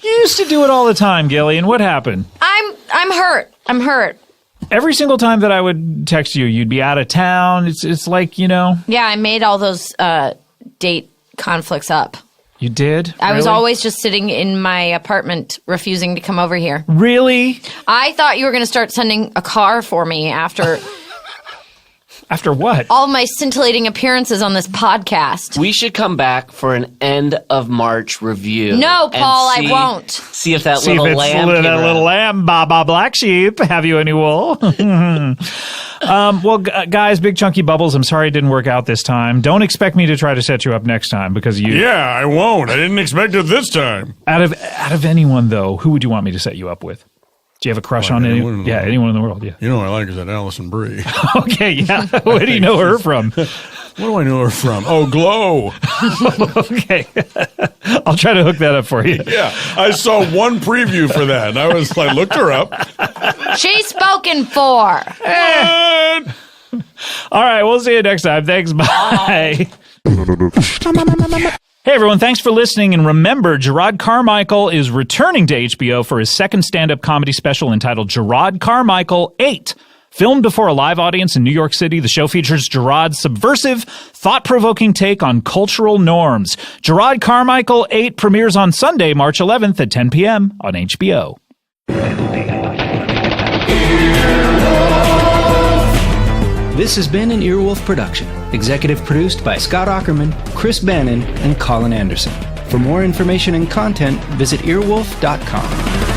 You used to do it all the time, Gilly, and what happened? I'm hurt. I'm hurt. Every single time that I would text you, you'd be out of town. It's like, you know. Yeah, I made all those date conflicts up. You did? I was Really? always just sitting in my apartment refusing to come over here. Really? I thought you were going to start sending a car for me after After what? all my scintillating appearances on this podcast. We should come back for an end of March review. No, and Paul, I see- won't. See if that See if little it's lamb that came little around. lamb, Baba Black Sheep. Have you any wool? Well, guys, Big Chunky Bubbles, I'm sorry it didn't work out this time. Don't expect me to try to set you up next time because you. Yeah, I won't. I didn't expect it this time. Out of anyone though, who would you want me to set you up with? Do you have a crush on anyone in anyone? the Yeah, world. anyone in the world. Yeah. You know, I like is that Allison Brie. Okay. Yeah. Where do you know her from? Where do I know her from? Oh, Glow. Okay. I'll try to hook that up for you. Yeah, I saw one preview for that, and I looked her up. She's spoken for. And All right. We'll see you next time. Thanks. Bye. Hey everyone, thanks for listening, and remember, Gerard Carmichael is returning to HBO for his second stand-up comedy special entitled Gerard Carmichael 8. Filmed before a live audience in New York City, the show features Gerard's subversive, thought-provoking take on cultural norms. Gerard Carmichael 8 premieres on Sunday, March 11th at 10 p.m. on HBO. This has been an Earwolf production, executive produced by Scott Aukerman, Chris Bannon, and Colin Anderson. For more information and content, visit earwolf.com.